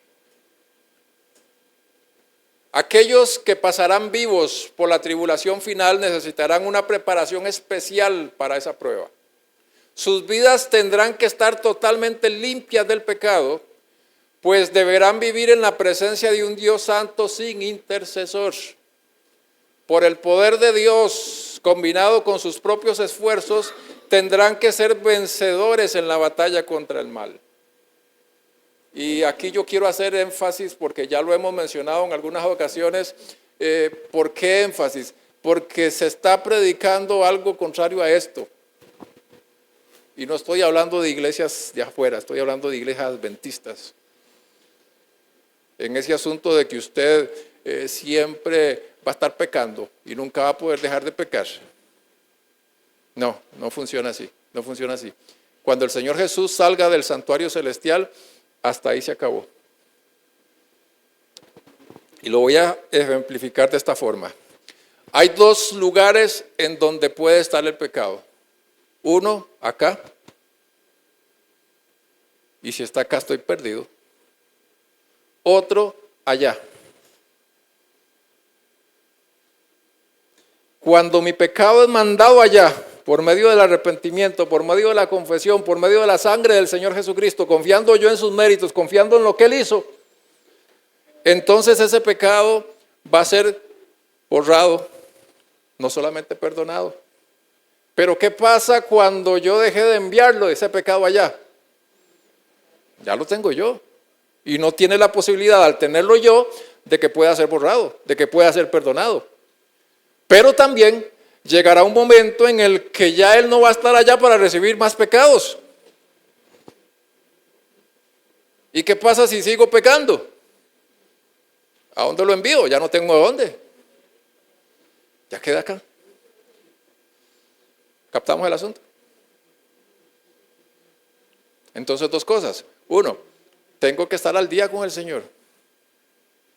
Aquellos que pasarán vivos por la tribulación final necesitarán una preparación especial para esa prueba. Sus vidas tendrán que estar totalmente limpias del pecado, pues deberán vivir en la presencia de un Dios santo sin intercesor. Por el poder de Dios, combinado con sus propios esfuerzos, tendrán que ser vencedores en la batalla contra el mal. Y aquí yo quiero hacer énfasis, porque ya lo hemos mencionado en algunas ocasiones. ¿Por qué énfasis? Porque se está predicando algo contrario a esto. Y no estoy hablando de iglesias de afuera, estoy hablando de iglesias adventistas. En ese asunto de que usted siempre va a estar pecando y nunca va a poder dejar de pecar. No funciona así, no funciona así. Cuando el Señor Jesús salga del santuario celestial, hasta ahí se acabó. Y lo voy a ejemplificar de esta forma. Hay dos lugares en donde puede estar el pecado. Uno, acá. Y si está acá, estoy perdido. Otro, allá. Cuando mi pecado es mandado allá, por medio del arrepentimiento, por medio de la confesión, por medio de la sangre del Señor Jesucristo, confiando yo en sus méritos, confiando en lo que Él hizo, entonces ese pecado va a ser borrado, no solamente perdonado. Pero ¿qué pasa cuando yo dejé de enviarlo, ese pecado allá? Ya lo tengo yo. Y no tiene la posibilidad, al tenerlo yo, de que pueda ser borrado, de que pueda ser perdonado. Pero también llegará un momento en el que ya Él no va a estar allá para recibir más pecados. ¿Y qué pasa si sigo pecando? ¿A dónde lo envío? Ya no tengo a dónde. Ya queda acá. ¿Captamos el asunto? Entonces, dos cosas. Uno, tengo que estar al día con el Señor.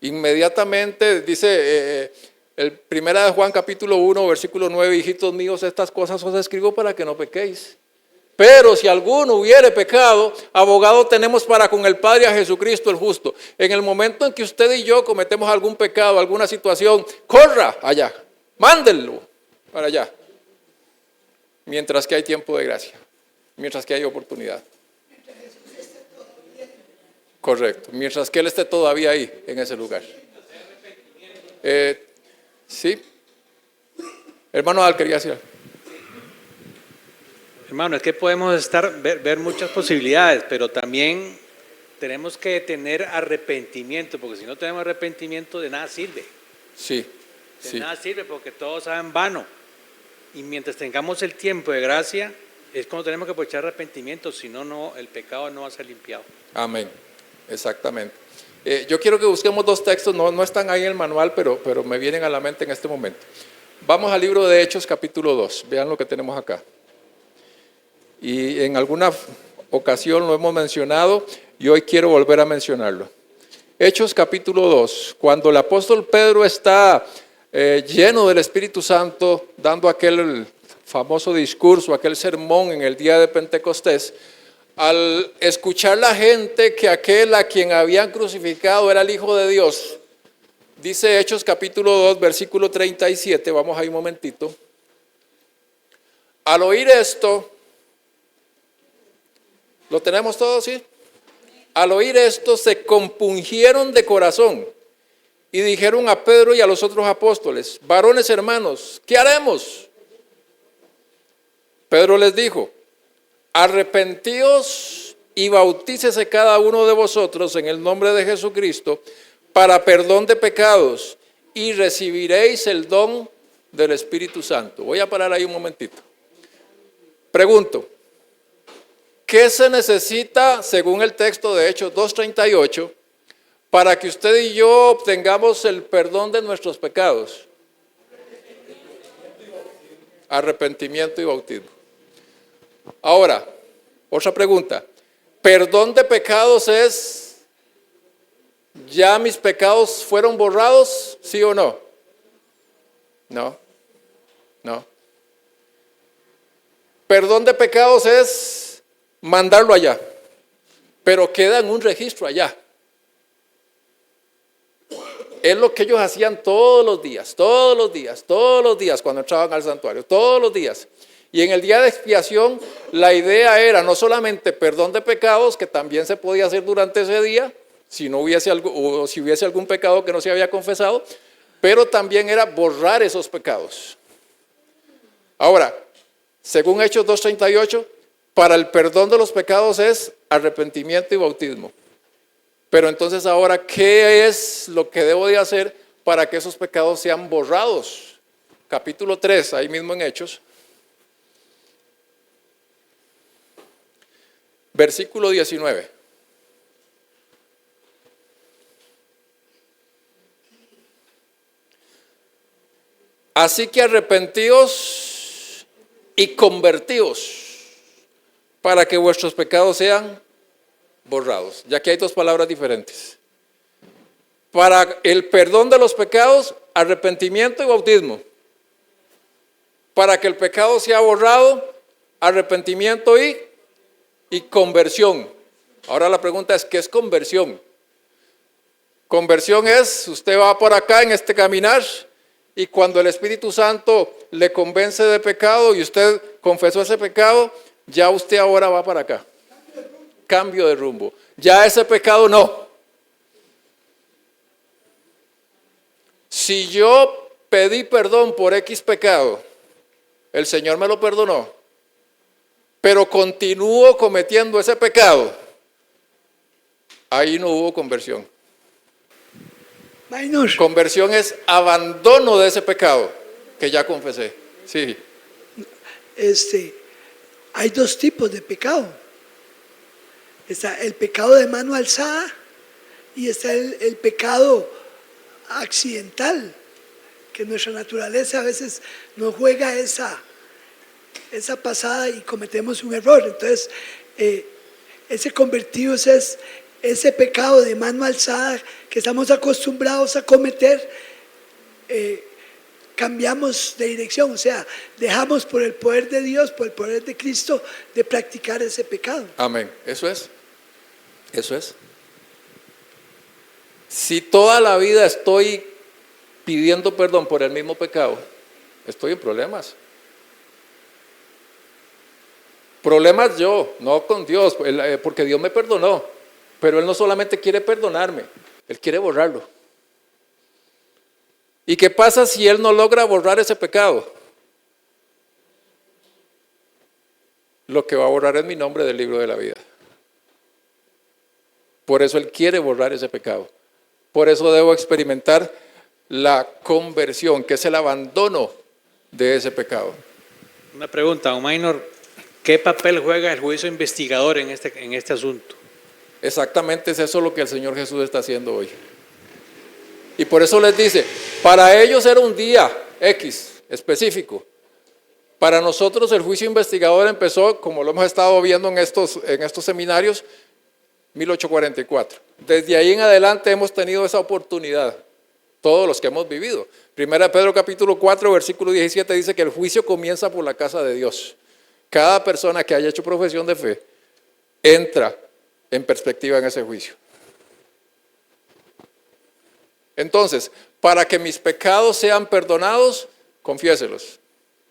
Inmediatamente dice el 1 Juan capítulo 1, versículo 9, hijitos míos, estas cosas os escribo para que no pequéis. Pero si alguno hubiere pecado, abogado tenemos para con el Padre a Jesucristo el justo. En el momento en que usted y yo cometemos algún pecado, alguna situación, corra allá, mándenlo para allá. Mientras que hay tiempo de gracia, mientras que hay oportunidad. Correcto, mientras que Él esté todavía ahí, en ese lugar. Sí. Hermano Al, quería decir. Hermano, es que podemos ver muchas posibilidades, pero también tenemos que tener arrepentimiento, porque si no tenemos arrepentimiento, de nada sirve. Sí. De nada sirve, porque todo está en vano. Y mientras tengamos el tiempo de gracia, es cuando tenemos que aprovechar arrepentimiento, si no, el pecado no va a ser limpiado. Amén, exactamente. Yo quiero que busquemos dos textos, no están ahí en el manual, pero me vienen a la mente en este momento. Vamos al libro de Hechos, capítulo 2, vean lo que tenemos acá. Y en alguna ocasión lo hemos mencionado y hoy quiero volver a mencionarlo. Hechos, capítulo 2, cuando el apóstol Pedro está lleno del Espíritu Santo, dando aquel famoso discurso, aquel sermón en el día de Pentecostés, al escuchar la gente que aquel a quien habían crucificado era el Hijo de Dios, dice Hechos capítulo 2, versículo 37, vamos ahí un momentito. Al oír esto, ¿lo tenemos todo, sí? Al oír esto se compungieron de corazón y dijeron a Pedro y a los otros apóstoles: varones hermanos, ¿qué haremos? Pedro les dijo: arrepentíos y bautícese cada uno de vosotros en el nombre de Jesucristo para perdón de pecados y recibiréis el don del Espíritu Santo. Voy a parar ahí un momentito. Pregunto, ¿qué se necesita según el texto de Hechos 2:38 para que usted y yo obtengamos el perdón de nuestros pecados? Arrepentimiento y bautismo. Ahora, otra pregunta. ¿Perdón de pecados es, ya mis pecados fueron borrados, sí o no? No, no. Perdón de pecados es mandarlo allá, pero queda en un registro allá. Es lo que ellos hacían todos los días cuando entraban al santuario, todos los días. Y en el día de expiación, la idea era no solamente perdón de pecados, que también se podía hacer durante ese día, si no hubiese algo, o si hubiese algún pecado que no se había confesado, pero también era borrar esos pecados. Ahora, según Hechos 2:38, para el perdón de los pecados es arrepentimiento y bautismo. Pero entonces ahora, ¿qué es lo que debo de hacer para que esos pecados sean borrados? Capítulo 3, ahí mismo en Hechos. Versículo 19. Así que arrepentíos y convertíos para que vuestros pecados sean borrados. Ya que hay dos palabras diferentes. Para el perdón de los pecados, arrepentimiento y bautismo. Para que el pecado sea borrado, arrepentimiento y conversión. Ahora la pregunta es, ¿qué es conversión? Conversión es, usted va por acá en este caminar y cuando el Espíritu Santo le convence de pecado y usted confesó ese pecado, ya usted ahora va para acá. Cambio de rumbo. Ya ese pecado no. Si yo pedí perdón por X pecado, el Señor me lo perdonó, pero continúo cometiendo ese pecado, ahí no hubo conversión. Minor, Conversión es abandono de ese pecado que ya confesé. Sí. hay dos tipos de pecado. Está el pecado de mano alzada y está el pecado accidental, que nuestra naturaleza a veces nos juega esa pasada y cometemos un error. Entonces, ese convertidos es ese pecado de mano alzada que estamos acostumbrados a cometer, cambiamos de dirección, o sea, dejamos por el poder de Dios, por el poder de Cristo, de practicar ese pecado. Amén. Eso es. Si toda la vida estoy pidiendo perdón por el mismo pecado, estoy en problemas. Problemas yo, no con Dios, porque Dios me perdonó, pero Él no solamente quiere perdonarme, Él quiere borrarlo. ¿Y qué pasa si Él no logra borrar ese pecado? Lo que va a borrar es mi nombre del libro de la vida. Por eso Él quiere borrar ese pecado. Por eso debo experimentar la conversión, que es el abandono de ese pecado. Una pregunta, Minor, ¿qué papel juega el juicio investigador en este asunto? Exactamente es eso lo que el Señor Jesús está haciendo hoy. Y por eso les dice, para ellos era un día X específico. Para nosotros el juicio investigador empezó, como lo hemos estado viendo en estos seminarios, 1844. Desde ahí en adelante hemos tenido esa oportunidad todos los que hemos vivido. Primera de Pedro capítulo 4, versículo 17 dice que el juicio comienza por la casa de Dios. Cada persona que haya hecho profesión de fe entra en perspectiva en ese juicio. Entonces, para que mis pecados sean perdonados, confiéselos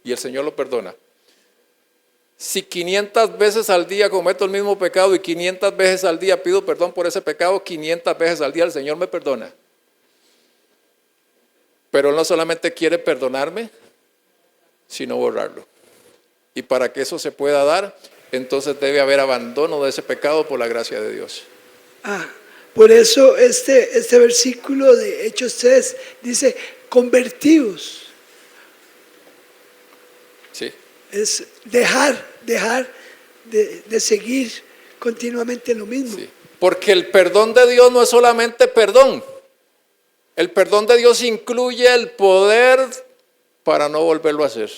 y el Señor lo perdona. Si 500 veces al día cometo el mismo pecado y 500 veces al día pido perdón por ese pecado, 500 veces al día el Señor me perdona. Pero Él no solamente quiere perdonarme, sino borrarlo. Y para que eso se pueda dar, entonces debe haber abandono de ese pecado por la gracia de Dios. Por eso este versículo de Hechos 3 dice, convertidos. Sí. Es dejar de seguir continuamente lo mismo. Sí. Porque el perdón de Dios no es solamente perdón. El perdón de Dios incluye el poder para no volverlo a hacer.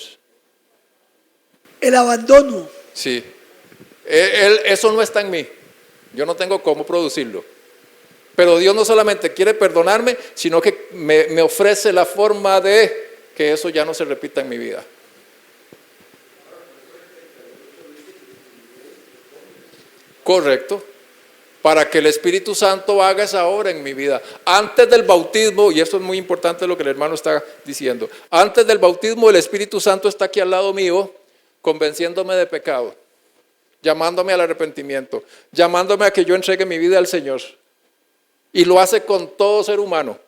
El abandono. Sí. Eso no está en mí. Yo no tengo cómo producirlo. Pero Dios no solamente quiere perdonarme, sino que me ofrece la forma de que eso ya no se repita en mi vida. Correcto. Para que el Espíritu Santo haga esa obra en mi vida. Antes del bautismo, y esto es muy importante lo que el hermano está diciendo, antes del bautismo el Espíritu Santo está aquí al lado mío, convenciéndome de pecado, llamándome al arrepentimiento, llamándome a que yo entregue mi vida al Señor. Y lo hace con todo ser humano.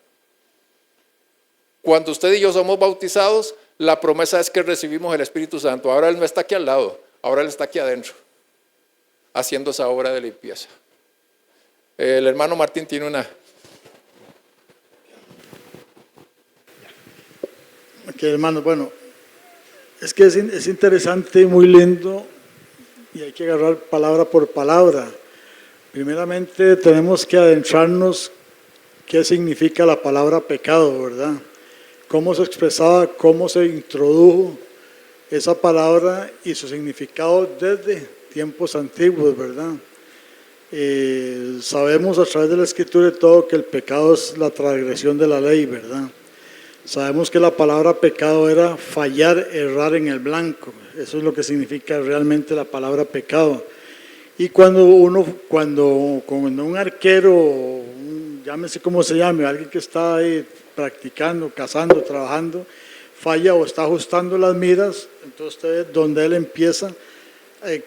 Cuando usted y yo somos bautizados, la promesa es que recibimos el Espíritu Santo. Ahora Él no está aquí al lado, ahora Él está aquí adentro, haciendo esa obra de limpieza. El hermano Martín tiene una. Ok, hermano, bueno, es que es interesante y muy lindo y hay que agarrar palabra por palabra. Primeramente tenemos que adentrarnos qué significa la palabra pecado, ¿verdad? Cómo se expresaba, cómo se introdujo esa palabra y su significado desde tiempos antiguos, ¿verdad? Sabemos a través de la Escritura y todo que el pecado es la transgresión de la ley, ¿verdad? Sabemos que la palabra pecado era fallar, errar en el blanco. Eso es lo que significa realmente la palabra pecado. Y cuando un arquero, llámese como se llame, alguien que está ahí practicando, cazando, trabajando, falla o está ajustando las miras, entonces donde él empieza,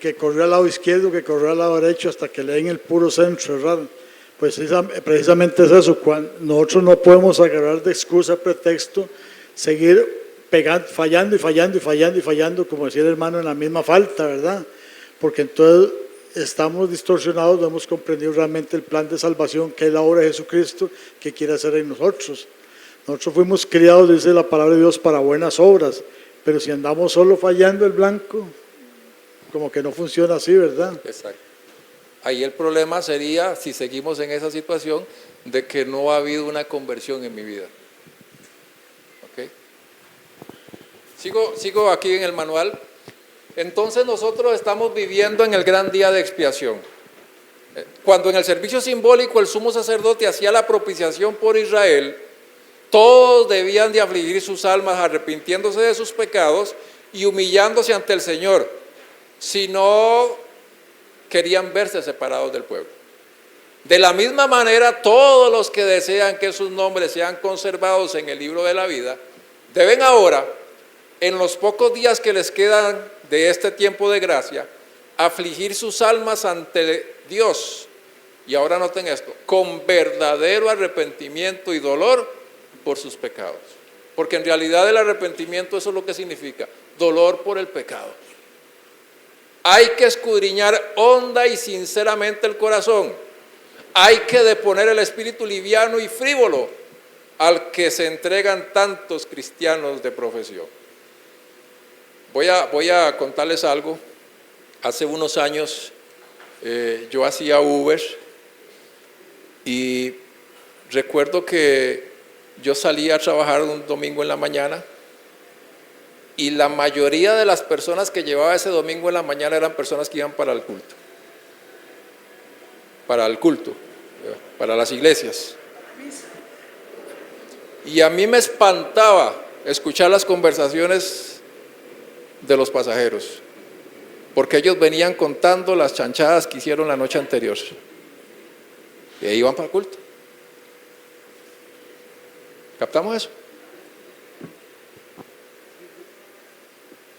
que corrió al lado izquierdo, que corrió al lado derecho, hasta que le den el puro centro, errar. Pues precisamente es eso, nosotros no podemos agarrar de excusa, pretexto, seguir fallando, como decía el hermano, en la misma falta, ¿verdad? Porque entonces estamos distorsionados, no hemos comprendido realmente el plan de salvación que es la obra de Jesucristo que quiere hacer en nosotros. Nosotros fuimos criados, dice la palabra de Dios, para buenas obras, pero si andamos solo fallando el blanco, como que no funciona así, ¿verdad? Exacto. Ahí el problema sería, si seguimos en esa situación, de que no ha habido una conversión en mi vida. ¿Ok? Sigo aquí en el manual. Entonces nosotros estamos viviendo en el gran día de expiación. Cuando en el servicio simbólico el sumo sacerdote hacía la propiciación por Israel, todos debían de afligir sus almas arrepintiéndose de sus pecados y humillándose ante el Señor, si no querían verse separados del pueblo. De la misma manera, todos los que desean que sus nombres sean conservados en el libro de la vida, deben ahora, en los pocos días que les quedan de este tiempo de gracia, afligir sus almas ante Dios. Y ahora noten esto, con verdadero arrepentimiento y dolor por sus pecados. Porque en realidad el arrepentimiento, eso es lo que significa, dolor por el pecado. Hay que escudriñar honda y sinceramente el corazón. Hay que deponer el espíritu liviano y frívolo al que se entregan tantos cristianos de profesión. Voy a contarles algo. Hace unos años yo hacía Uber y recuerdo que yo salía a trabajar un domingo en la mañana y la mayoría de las personas que llevaba ese domingo en la mañana eran personas que iban para el culto, para las iglesias. Y a mí me espantaba escuchar las conversaciones de los pasajeros, porque ellos venían contando las chanchadas que hicieron la noche anterior. Y ahí iban para el culto. ¿Captamos eso?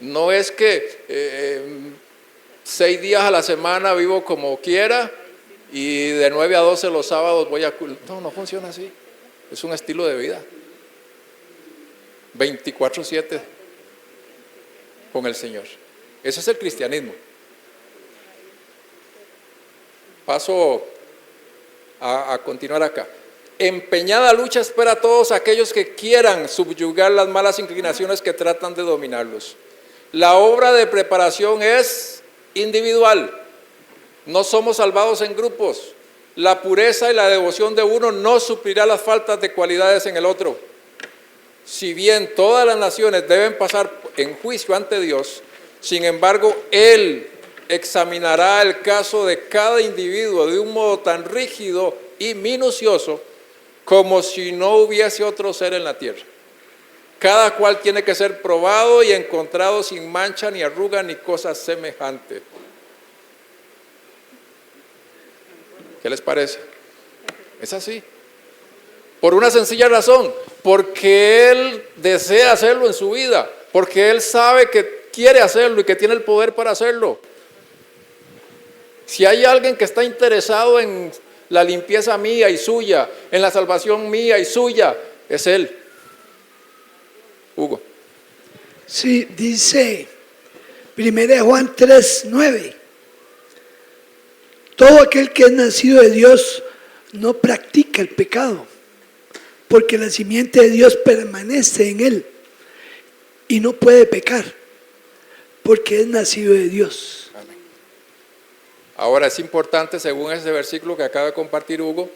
No es que 6 días a la semana vivo como quiera y de 9 a 12 los sábados voy a culto. No, no funciona así. Es un estilo de vida. 24/7 con el Señor. Ese es el cristianismo. Paso a continuar acá. Empeñada lucha espera a todos aquellos que quieran subyugar las malas inclinaciones que tratan de dominarlos. La obra de preparación es individual. No somos salvados en grupos. La pureza y la devoción de uno no suplirá las faltas de cualidades en el otro. Si bien todas las naciones deben pasar en juicio ante Dios, sin embargo, Él examinará el caso de cada individuo de un modo tan rígido y minucioso como si no hubiese otro ser en la tierra. Cada cual tiene que ser probado y encontrado sin mancha, ni arruga, ni cosa semejante. ¿Qué les parece? Es así. Por una sencilla razón, porque Él desea hacerlo en su vida, porque Él sabe que quiere hacerlo y que tiene el poder para hacerlo. Si hay alguien que está interesado en la limpieza mía y suya, en la salvación mía y suya, es Él. Hugo. Sí, dice 1 Juan 3:9. Todo aquel que es nacido de Dios no practica el pecado, porque la simiente de Dios permanece en él y no puede pecar, porque es nacido de Dios. Amén. Ahora es importante, según ese versículo que acaba de compartir Hugo,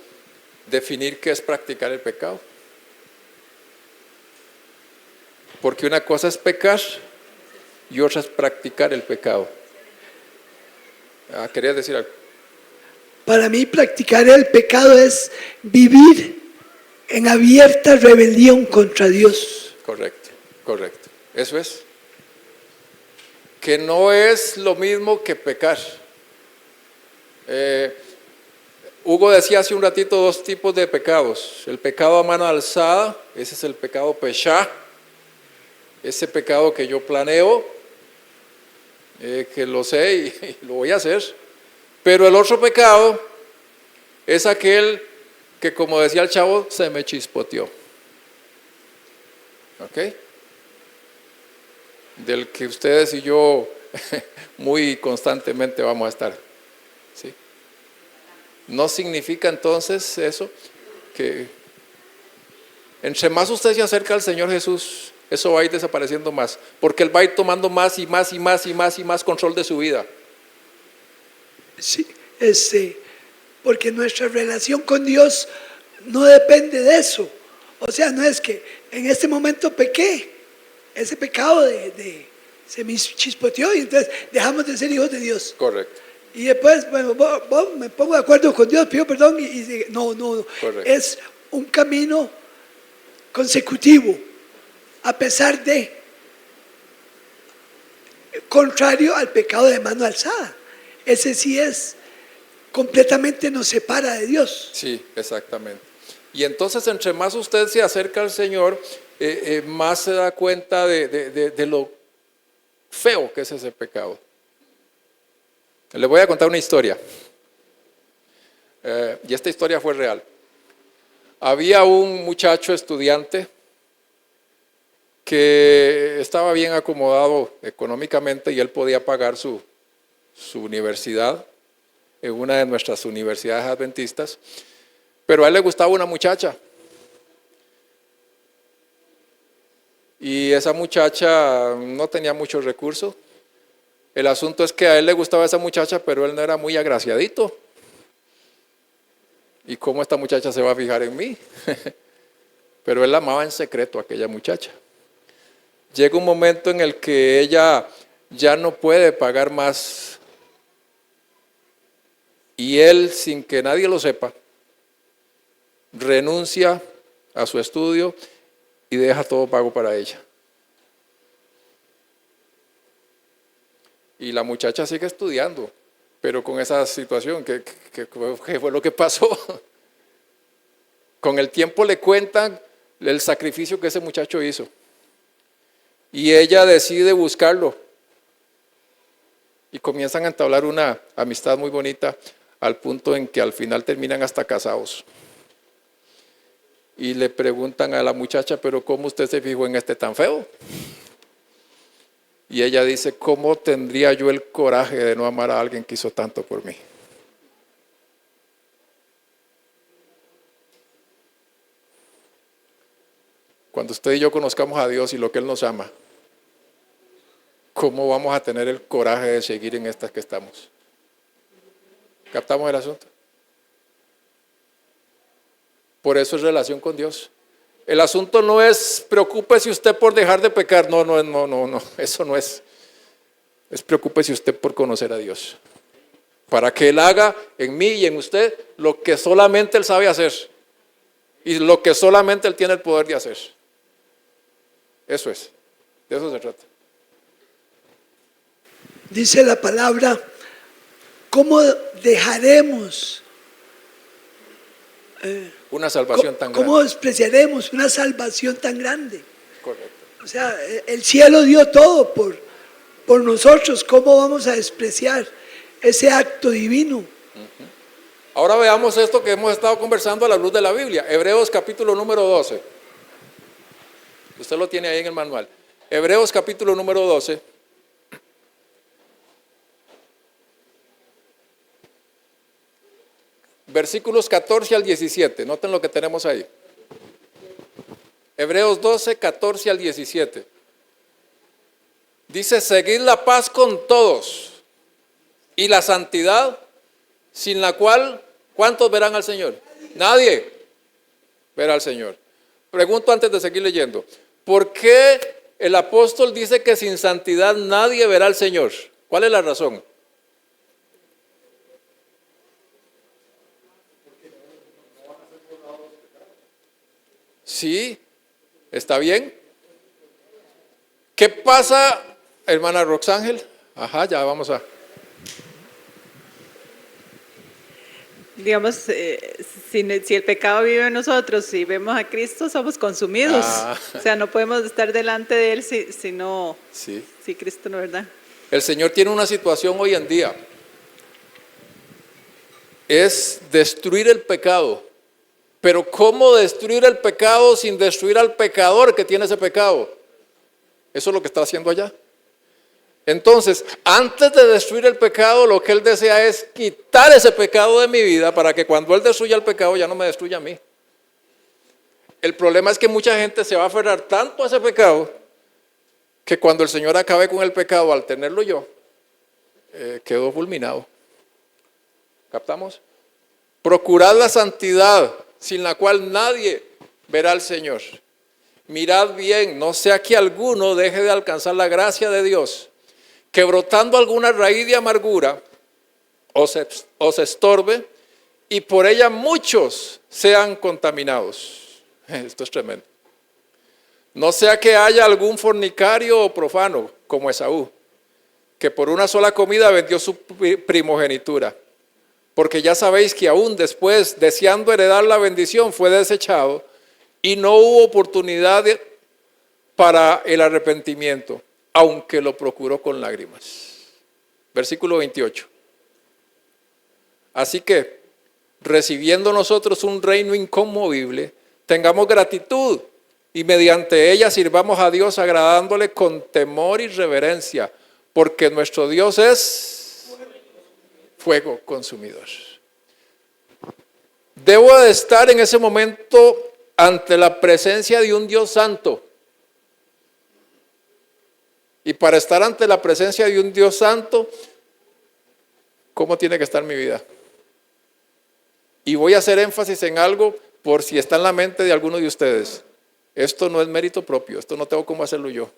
definir qué es practicar el pecado. Porque una cosa es pecar y otra es practicar el pecado. ¿Querías decir algo? Para mí practicar el pecado es vivir en abierta rebelión contra Dios. Correcto, correcto. Eso es. Que no es lo mismo que pecar. Hugo decía hace un ratito 2 tipos de pecados. El pecado a mano alzada, ese es el pecado peshá. Ese pecado que yo planeo, que lo sé y lo voy a hacer. Pero el otro pecado es aquel que, como decía el chavo, se me chispoteó. ¿Ok? Del que ustedes y yo muy constantemente vamos a estar. ¿Sí? No significa entonces eso que entre más usted se acerca al Señor Jesús, eso va a ir desapareciendo más, porque Él va a ir tomando más y más y más y más y más control de su vida. Sí, porque nuestra relación con Dios no depende de eso. O sea, no es que en este momento pequé, ese pecado se me chispoteó y entonces dejamos de ser hijos de Dios. Correcto. Y después, bueno, me pongo de acuerdo con Dios, pido perdón no. Correcto. Es un camino consecutivo, a pesar de, contrario al pecado de mano alzada. Ese sí es, completamente nos separa de Dios. Sí, exactamente. Y entonces, entre más usted se acerca al Señor, más se da cuenta de lo feo que es ese pecado. Le voy a contar una historia. Y esta historia fue real. Había un muchacho estudiante que estaba bien acomodado económicamente y él podía pagar su universidad en una de nuestras universidades adventistas, pero a él le gustaba una muchacha. Y esa muchacha no tenía muchos recursos. El asunto es que a él le gustaba esa muchacha, pero él no era muy agraciadito. ¿Y cómo esta muchacha se va a fijar en mí? Pero él amaba en secreto a aquella muchacha. Llega un momento en el que ella ya no puede pagar más. Y él, sin que nadie lo sepa, renuncia a su estudio y deja todo pago para ella. Y la muchacha sigue estudiando, pero con esa situación, ¿qué fue lo que pasó? Con el tiempo le cuentan el sacrificio que ese muchacho hizo. Y ella decide buscarlo. Y comienzan a entablar una amistad muy bonita al punto en que al final terminan hasta casados. Y le preguntan a la muchacha, pero ¿cómo usted se fijó en este tan feo? Y ella dice, ¿cómo tendría yo el coraje de no amar a alguien que hizo tanto por mí? Cuando usted y yo conozcamos a Dios y lo que Él nos ama, ¿cómo vamos a tener el coraje de seguir en estas que estamos? ¿Captamos el asunto? Por eso es relación con Dios. El asunto no es preocúpese usted por dejar de pecar, no, eso no es. Es preocúpese usted por conocer a Dios. Para que Él haga en mí y en usted lo que solamente Él sabe hacer. Y lo que solamente Él tiene el poder de hacer. Eso es, de eso se trata. Dice la palabra, ¿cómo dejaremos? Una salvación tan grande. ¿Cómo despreciaremos una salvación tan grande? Correcto. O sea, el cielo dio todo por nosotros. ¿Cómo vamos a despreciar ese acto divino? Ahora veamos esto que hemos estado conversando a la luz de la Biblia. Hebreos capítulo número 12. Usted lo tiene ahí en el manual. Hebreos capítulo número 12. Versículos 14 al 17. Noten lo que tenemos ahí. Hebreos 12, 14 al 17. Dice, seguid la paz con todos y la santidad, sin la cual, ¿cuántos verán al Señor? Nadie verá al Señor. Pregunto antes de seguir leyendo, ¿por qué el apóstol dice que sin santidad nadie verá al Señor? ¿Cuál es la razón? Sí, está bien. ¿Qué pasa, hermana Roxángel? Ajá, ya vamos a... Digamos, si el pecado vive en nosotros, si vemos a Cristo, somos consumidos. O sea, no podemos estar delante de Él si Cristo no, ¿verdad? El Señor tiene una situación hoy en día. Es destruir el pecado. Pero ¿cómo destruir el pecado sin destruir al pecador que tiene ese pecado? Eso es lo que está haciendo allá. Entonces, antes de destruir el pecado, lo que Él desea es quitar ese pecado de mi vida para que cuando Él destruya el pecado ya no me destruya a mí. El problema es que mucha gente se va a aferrar tanto a ese pecado que cuando el Señor acabe con el pecado, al tenerlo yo, quedó fulminado. ¿Captamos? Procurad la santidad, sin la cual nadie verá al Señor. Mirad bien, no sea que alguno deje de alcanzar la gracia de Dios, que brotando alguna raíz de amargura os estorbe y por ella muchos sean contaminados. Esto es tremendo. No sea que haya algún fornicario o profano como Esaú, que por una sola comida vendió su primogenitura. Porque ya sabéis que aún después, deseando heredar la bendición, fue desechado y no hubo oportunidad para el arrepentimiento, aunque lo procuró con lágrimas. Versículo 28. Así que, recibiendo nosotros un reino inconmovible, tengamos gratitud y mediante ella sirvamos a Dios agradándole con temor y reverencia, porque nuestro Dios es fuego consumidor. Debo de estar en ese momento ante la presencia de un Dios santo. Y para estar ante la presencia de un Dios santo, ¿cómo tiene que estar mi vida? Y voy a hacer énfasis en algo por si está en la mente de alguno de ustedes. Esto no es mérito propio, esto no tengo cómo hacerlo yo.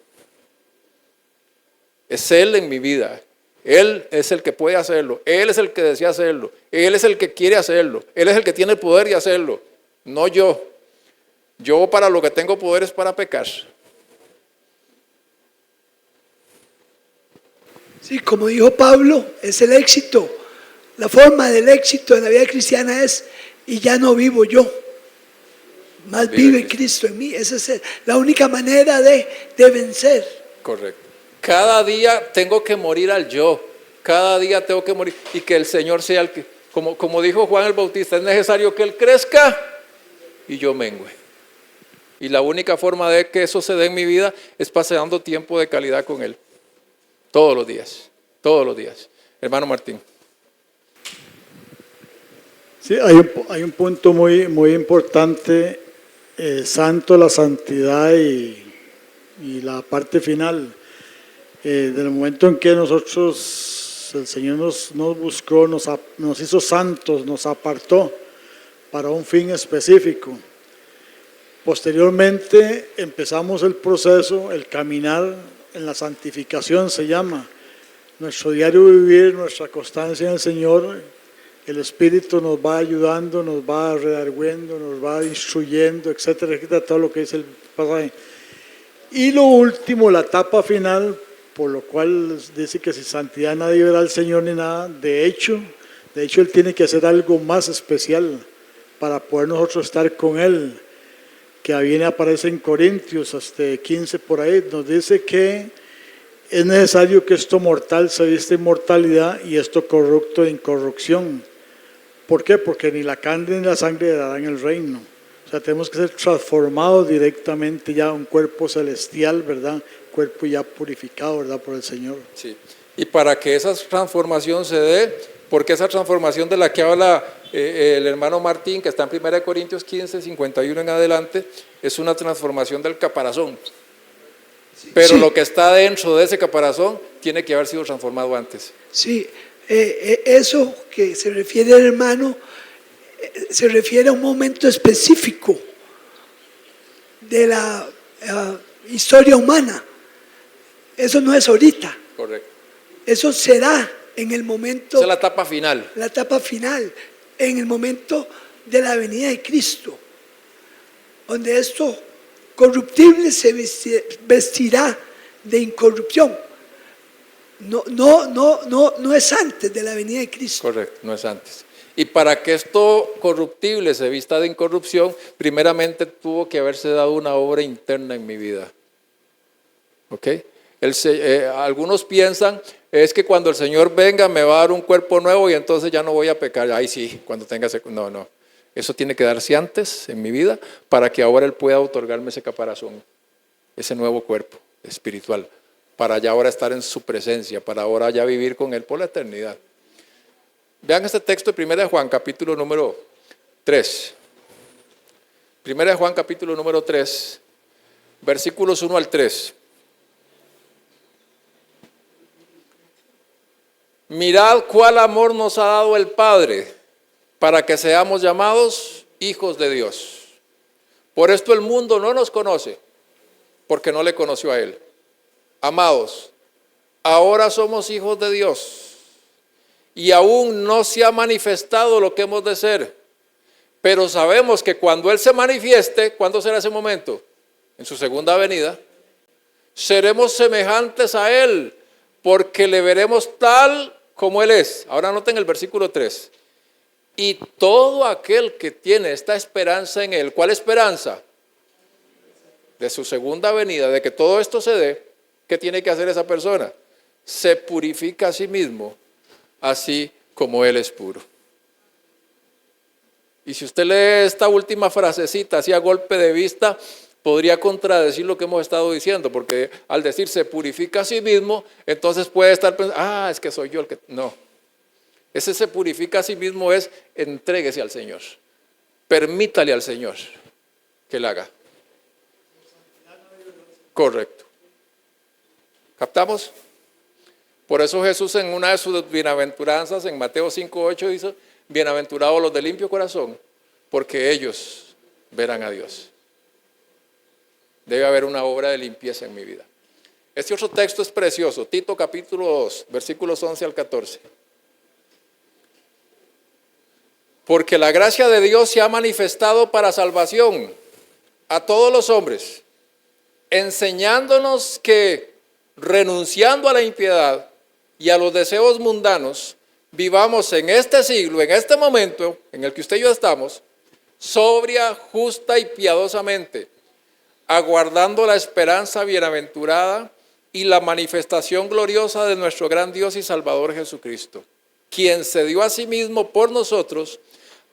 Es Él en mi vida. Él es el que puede hacerlo, Él es el que desea hacerlo, Él es el que quiere hacerlo, Él es el que tiene el poder de hacerlo, no yo. Yo para lo que tengo poder es para pecar. Sí, como dijo Pablo, es el éxito. La forma del éxito en la vida cristiana es, y ya no vivo yo, más vive Cristo en mí. Esa es la única manera de vencer. Correcto. Cada día tengo que morir al yo. Cada día tengo que morir. Y que el Señor sea el que, como dijo Juan el Bautista, es necesario que Él crezca y yo mengue. Y la única forma de que eso se dé en mi vida es pasando tiempo de calidad con Él. Todos los días. Todos los días. Hermano Martín. Sí, hay un punto muy, muy importante, santo, la santidad y la parte final. Del momento en que nosotros, el Señor nos buscó, nos hizo santos, nos apartó para un fin específico. Posteriormente empezamos el proceso, el caminar en la santificación se llama. Nuestro diario vivir, nuestra constancia en el Señor, el Espíritu nos va ayudando, nos va redargüendo, nos va instruyendo, etcétera, etcétera, todo lo que dice el pasaje. Y lo último, la etapa final, por lo cual dice que sin santidad nadie verá al Señor ni nada. De hecho, Él tiene que hacer algo más especial para poder nosotros estar con Él, que viene aparece en Corintios 15 por ahí, nos dice que es necesario que esto mortal se vista inmortalidad y esto corrupto de incorrupción. ¿Por qué? Porque ni la carne ni la sangre darán el reino. O sea, tenemos que ser transformados directamente ya a un cuerpo celestial, ¿verdad? Cuerpo ya purificado, ¿verdad? Por el Señor. Sí. Y para que esa transformación se dé, porque esa transformación de la que habla el hermano Martín, que está en 1 Corintios 15, 51 en adelante, es una transformación del caparazón. Pero sí, lo que está dentro de ese caparazón tiene que haber sido transformado antes. Sí, eso que se refiere el hermano, se refiere a un momento específico de la historia humana. Eso no es ahorita. Correcto. Eso será en el momento. Esa es la etapa final. La etapa final, en el momento de la venida de Cristo, donde esto corruptible se vestirá de incorrupción. No es antes de la venida de Cristo. Correcto, no es antes. Y para que esto corruptible se vista de incorrupción, primeramente tuvo que haberse dado una obra interna en mi vida. ¿Ok? Algunos piensan, es que cuando el Señor venga me va a dar un cuerpo nuevo y entonces ya no voy a pecar. Ahí sí, cuando tenga ese... No. Eso tiene que darse antes en mi vida para que ahora Él pueda otorgarme ese caparazón, ese nuevo cuerpo espiritual, para ya ahora estar en su presencia, para ahora ya vivir con Él por la eternidad. Vean este texto de 1 Juan, capítulo número 3. 1 Juan, capítulo número 3, versículos 1 al 3. Mirad cuál amor nos ha dado el Padre, para que seamos llamados hijos de Dios. Por esto el mundo no nos conoce, porque no le conoció a Él. Amados, ahora somos hijos de Dios, y aún no se ha manifestado lo que hemos de ser, pero sabemos que cuando Él se manifieste, ¿cuándo será ese momento? En su segunda venida, seremos semejantes a Él, porque le veremos tal como Él es. Ahora noten el versículo 3. Y todo aquel que tiene esta esperanza en Él, ¿cuál esperanza? De su segunda venida, de que todo esto se dé, ¿qué tiene que hacer esa persona? Se purifica a sí mismo, así como Él es puro. Y si usted lee esta última frasecita así a golpe de vista, podría contradecir lo que hemos estado diciendo, porque al decir se purifica a sí mismo, entonces puede estar pensando, es que soy yo el que... No. Ese se purifica a sí mismo es entréguese al Señor. Permítale al Señor que lo haga. Correcto. ¿Captamos? Por eso Jesús en una de sus bienaventuranzas, en Mateo 5:8 dice, bienaventurados los de limpio corazón, porque ellos verán a Dios. Debe haber una obra de limpieza en mi vida. Este otro texto es precioso, Tito capítulo 2, versículos 11 al 14. Porque la gracia de Dios se ha manifestado para salvación a todos los hombres, enseñándonos que renunciando a la impiedad y a los deseos mundanos, vivamos en este siglo, en este momento en el que usted y yo estamos, sobria, justa y piadosamente, aguardando la esperanza bienaventurada y la manifestación gloriosa de nuestro gran Dios y Salvador Jesucristo, quien se dio a sí mismo por nosotros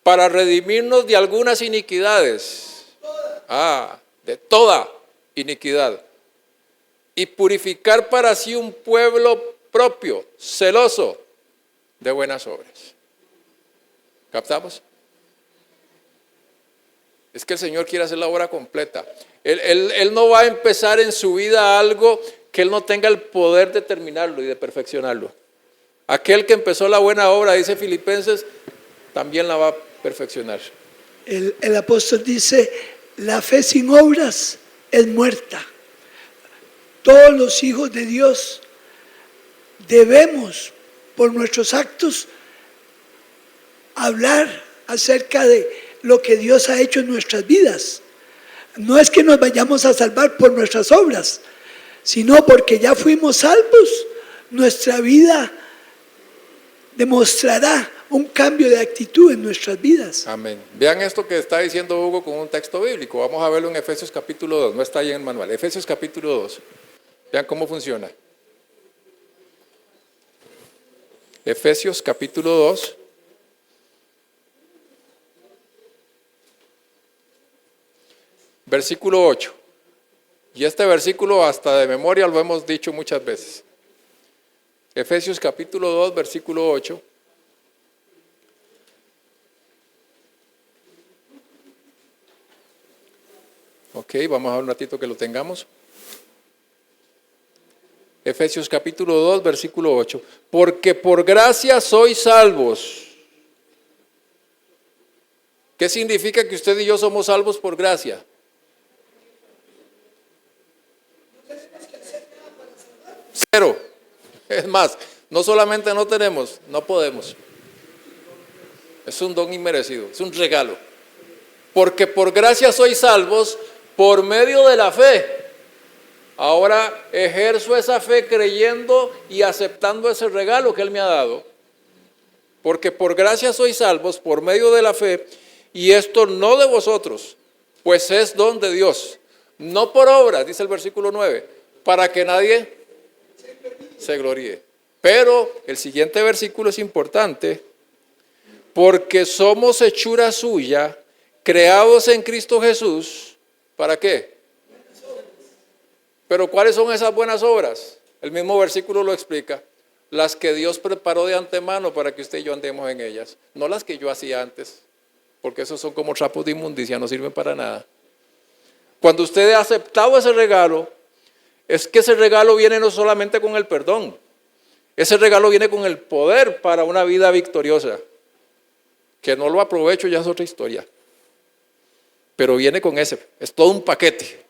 para redimirnos de algunas iniquidades, de toda iniquidad, y purificar para sí un pueblo propio, celoso de buenas obras. ¿Captamos? Es que el Señor quiere hacer la obra completa. Él no va a empezar en su vida algo que Él no tenga el poder de terminarlo y de perfeccionarlo. Aquel que empezó la buena obra, dice Filipenses, también la va a perfeccionar. El apóstol dice, la fe sin obras es muerta. Todos los hijos de Dios debemos, por nuestros actos, hablar acerca de lo que Dios ha hecho en nuestras vidas. No es que nos vayamos a salvar por nuestras obras, sino porque ya fuimos salvos, nuestra vida demostrará un cambio de actitud en nuestras vidas. Amén. Vean esto que está diciendo Hugo con un texto bíblico. Vamos a verlo en Efesios capítulo 2, no está ahí en el manual. Efesios capítulo 2. Vean cómo funciona. Efesios capítulo 2. Versículo 8. Y este versículo hasta de memoria lo hemos dicho muchas veces. Efesios capítulo 2, versículo 8. Ok, vamos a ver un ratito que lo tengamos. Efesios capítulo 2, versículo 8. Porque por gracia sois salvos. ¿Qué significa que usted y yo somos salvos por gracia? Cero. Es más, no solamente no tenemos, no podemos. Es un don inmerecido, es un regalo. Porque por gracia sois salvos por medio de la fe. Ahora ejerzo esa fe creyendo y aceptando ese regalo que Él me ha dado. Porque por gracia sois salvos por medio de la fe, y esto no de vosotros, pues es don de Dios. No por obras, dice el versículo 9, para que nadie se gloríe. Pero el siguiente versículo es importante, porque somos hechura suya, creados en Cristo Jesús, ¿para qué? Pero ¿cuáles son esas buenas obras? El mismo versículo lo explica. Las que Dios preparó de antemano para que usted y yo andemos en ellas. No las que yo hacía antes, porque esos son como trapos de inmundicia, no sirven para nada. Cuando usted ha aceptado ese regalo, es que ese regalo viene no solamente con el perdón, ese regalo viene con el poder para una vida victoriosa. Que no lo aprovecho ya es otra historia. Pero viene con ese, es todo un paquete.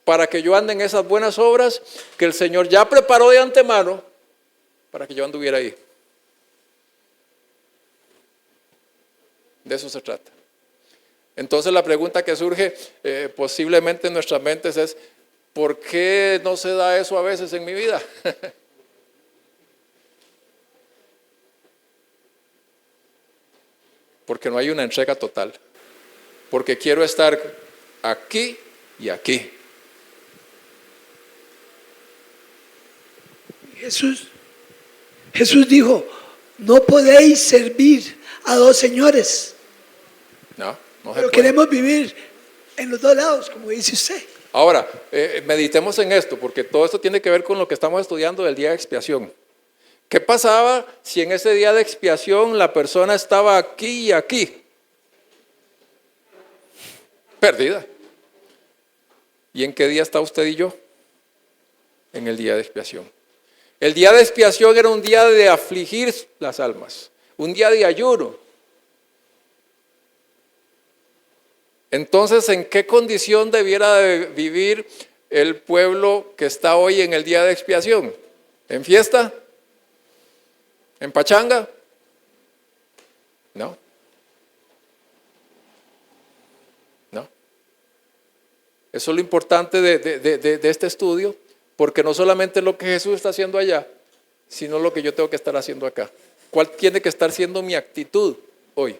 Para que yo ande en esas buenas obras que el Señor ya preparó de antemano para que yo anduviera ahí. De eso se trata. Entonces la pregunta que surge posiblemente en nuestras mentes es, ¿por qué no se da eso a veces en mi vida? Porque no hay una entrega total. Porque quiero estar aquí y aquí. Jesús dijo, no podéis servir a dos señores. No se Pero puede. queremos vivir en los dos lados, como dice usted. Ahora, meditemos en esto, porque todo esto tiene que ver con lo que estamos estudiando del día de expiación. ¿Qué pasaba si en ese día de expiación la persona estaba aquí y aquí? Perdida. ¿Y en qué día está usted y yo? En el día de expiación. El día de expiación era un día de afligir las almas, un día de ayuno. Entonces, ¿en qué condición debiera de vivir el pueblo que está hoy en el día de expiación? ¿En fiesta? ¿En pachanga? No. No. Eso es lo importante de este estudio, porque no solamente es lo que Jesús está haciendo allá, sino lo que yo tengo que estar haciendo acá. ¿Cuál tiene que estar siendo mi actitud hoy?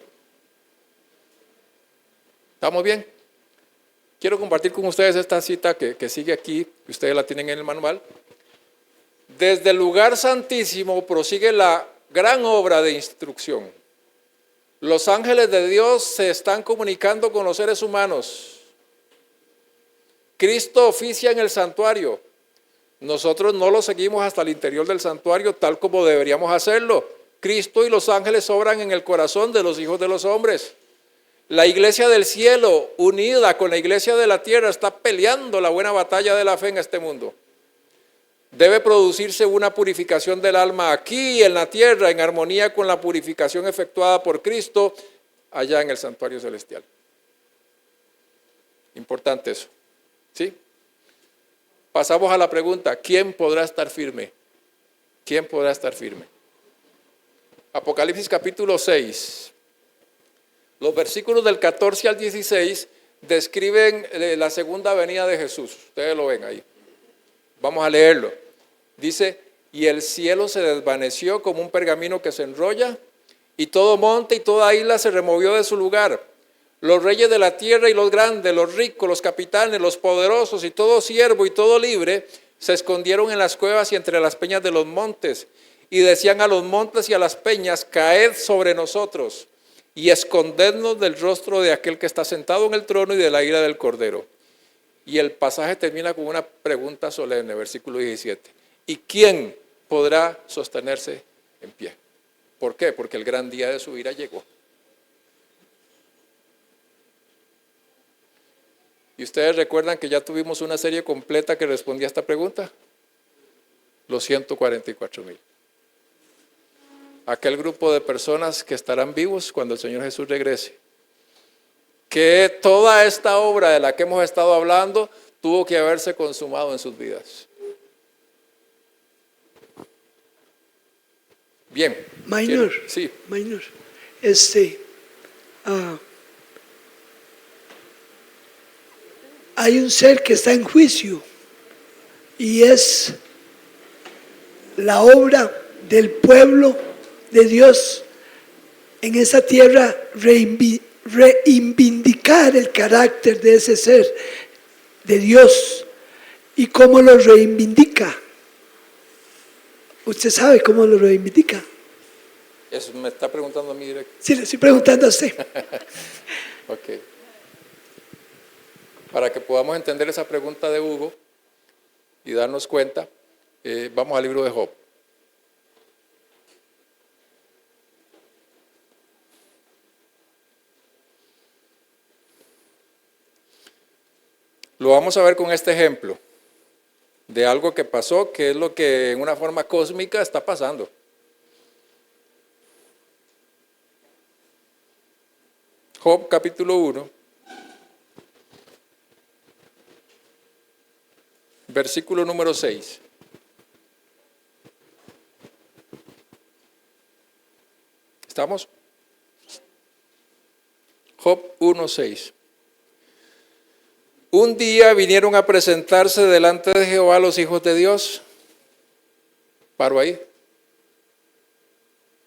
¿Estamos bien? Quiero compartir con ustedes esta cita que sigue aquí, que ustedes la tienen en el manual. Desde el lugar santísimo prosigue la gran obra de instrucción. Los ángeles de Dios se están comunicando con los seres humanos. Cristo oficia en el santuario. Nosotros no lo seguimos hasta el interior del santuario tal como deberíamos hacerlo. Cristo y los ángeles obran en el corazón de los hijos de los hombres. La iglesia del cielo, unida con la iglesia de la tierra, está peleando la buena batalla de la fe en este mundo. Debe producirse una purificación del alma aquí en la tierra, en armonía con la purificación efectuada por Cristo allá en el santuario celestial. Importante eso, ¿sí? Pasamos a la pregunta, ¿quién podrá estar firme? ¿Quién podrá estar firme? Apocalipsis capítulo 6. Los versículos del 14 al 16 describen la segunda venida de Jesús. Ustedes lo ven ahí. Vamos a leerlo. Dice, y el cielo se desvaneció como un pergamino que se enrolla, y todo monte y toda isla se removió de su lugar. Los reyes de la tierra y los grandes, los ricos, los capitanes, los poderosos y todo siervo y todo libre se escondieron en las cuevas y entre las peñas de los montes, y decían a los montes y a las peñas, caed sobre nosotros y escondednos del rostro de aquel que está sentado en el trono y de la ira del Cordero. Y el pasaje termina con una pregunta solemne, versículo 17. ¿Y quién podrá sostenerse en pie? ¿Por qué? Porque el gran día de su ira llegó. ¿Y ustedes recuerdan que ya tuvimos una serie completa que respondía a esta pregunta? Los 144,000. Aquel grupo de personas que estarán vivos cuando el Señor Jesús regrese. Que toda esta obra de la que hemos estado hablando tuvo que haberse consumado en sus vidas. Bien. Minor. Sí. Minor. Hay un ser que está en juicio y es la obra del pueblo de Dios en esa tierra, reivindicar el carácter de ese ser de Dios. ¿Y cómo lo reivindica? ¿Usted sabe cómo lo reivindica? Eso me está preguntando a mí directo. Sí, le estoy preguntando a usted. Ok. Para que podamos entender esa pregunta de Hugo y darnos cuenta, vamos al libro de Job. Lo vamos a ver con este ejemplo de algo que pasó, que es lo que en una forma cósmica está pasando. Job capítulo 1, versículo número 6. ¿Estamos? Job 1:6. Un día vinieron a presentarse delante de Jehová los hijos de Dios. Paro ahí.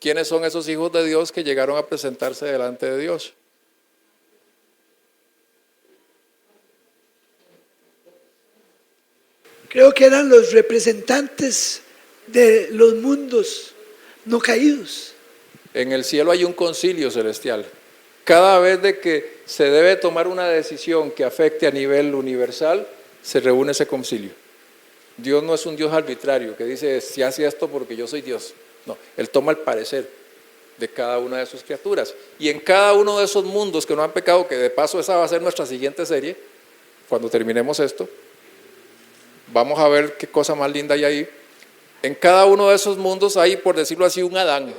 ¿Quiénes son esos hijos de Dios que llegaron a presentarse delante de Dios? Creo que eran los representantes de los mundos no caídos. En el cielo hay un concilio celestial. Cada vez de que se debe tomar una decisión que afecte a nivel universal, se reúne ese concilio. Dios no es un Dios arbitrario que dice, si hace esto porque yo soy Dios. No, Él toma el parecer de cada una de sus criaturas. Y en cada uno de esos mundos que no han pecado, que de paso esa va a ser nuestra siguiente serie, cuando terminemos esto, vamos a ver qué cosa más linda hay ahí. En cada uno de esos mundos hay, por decirlo así, un Adán,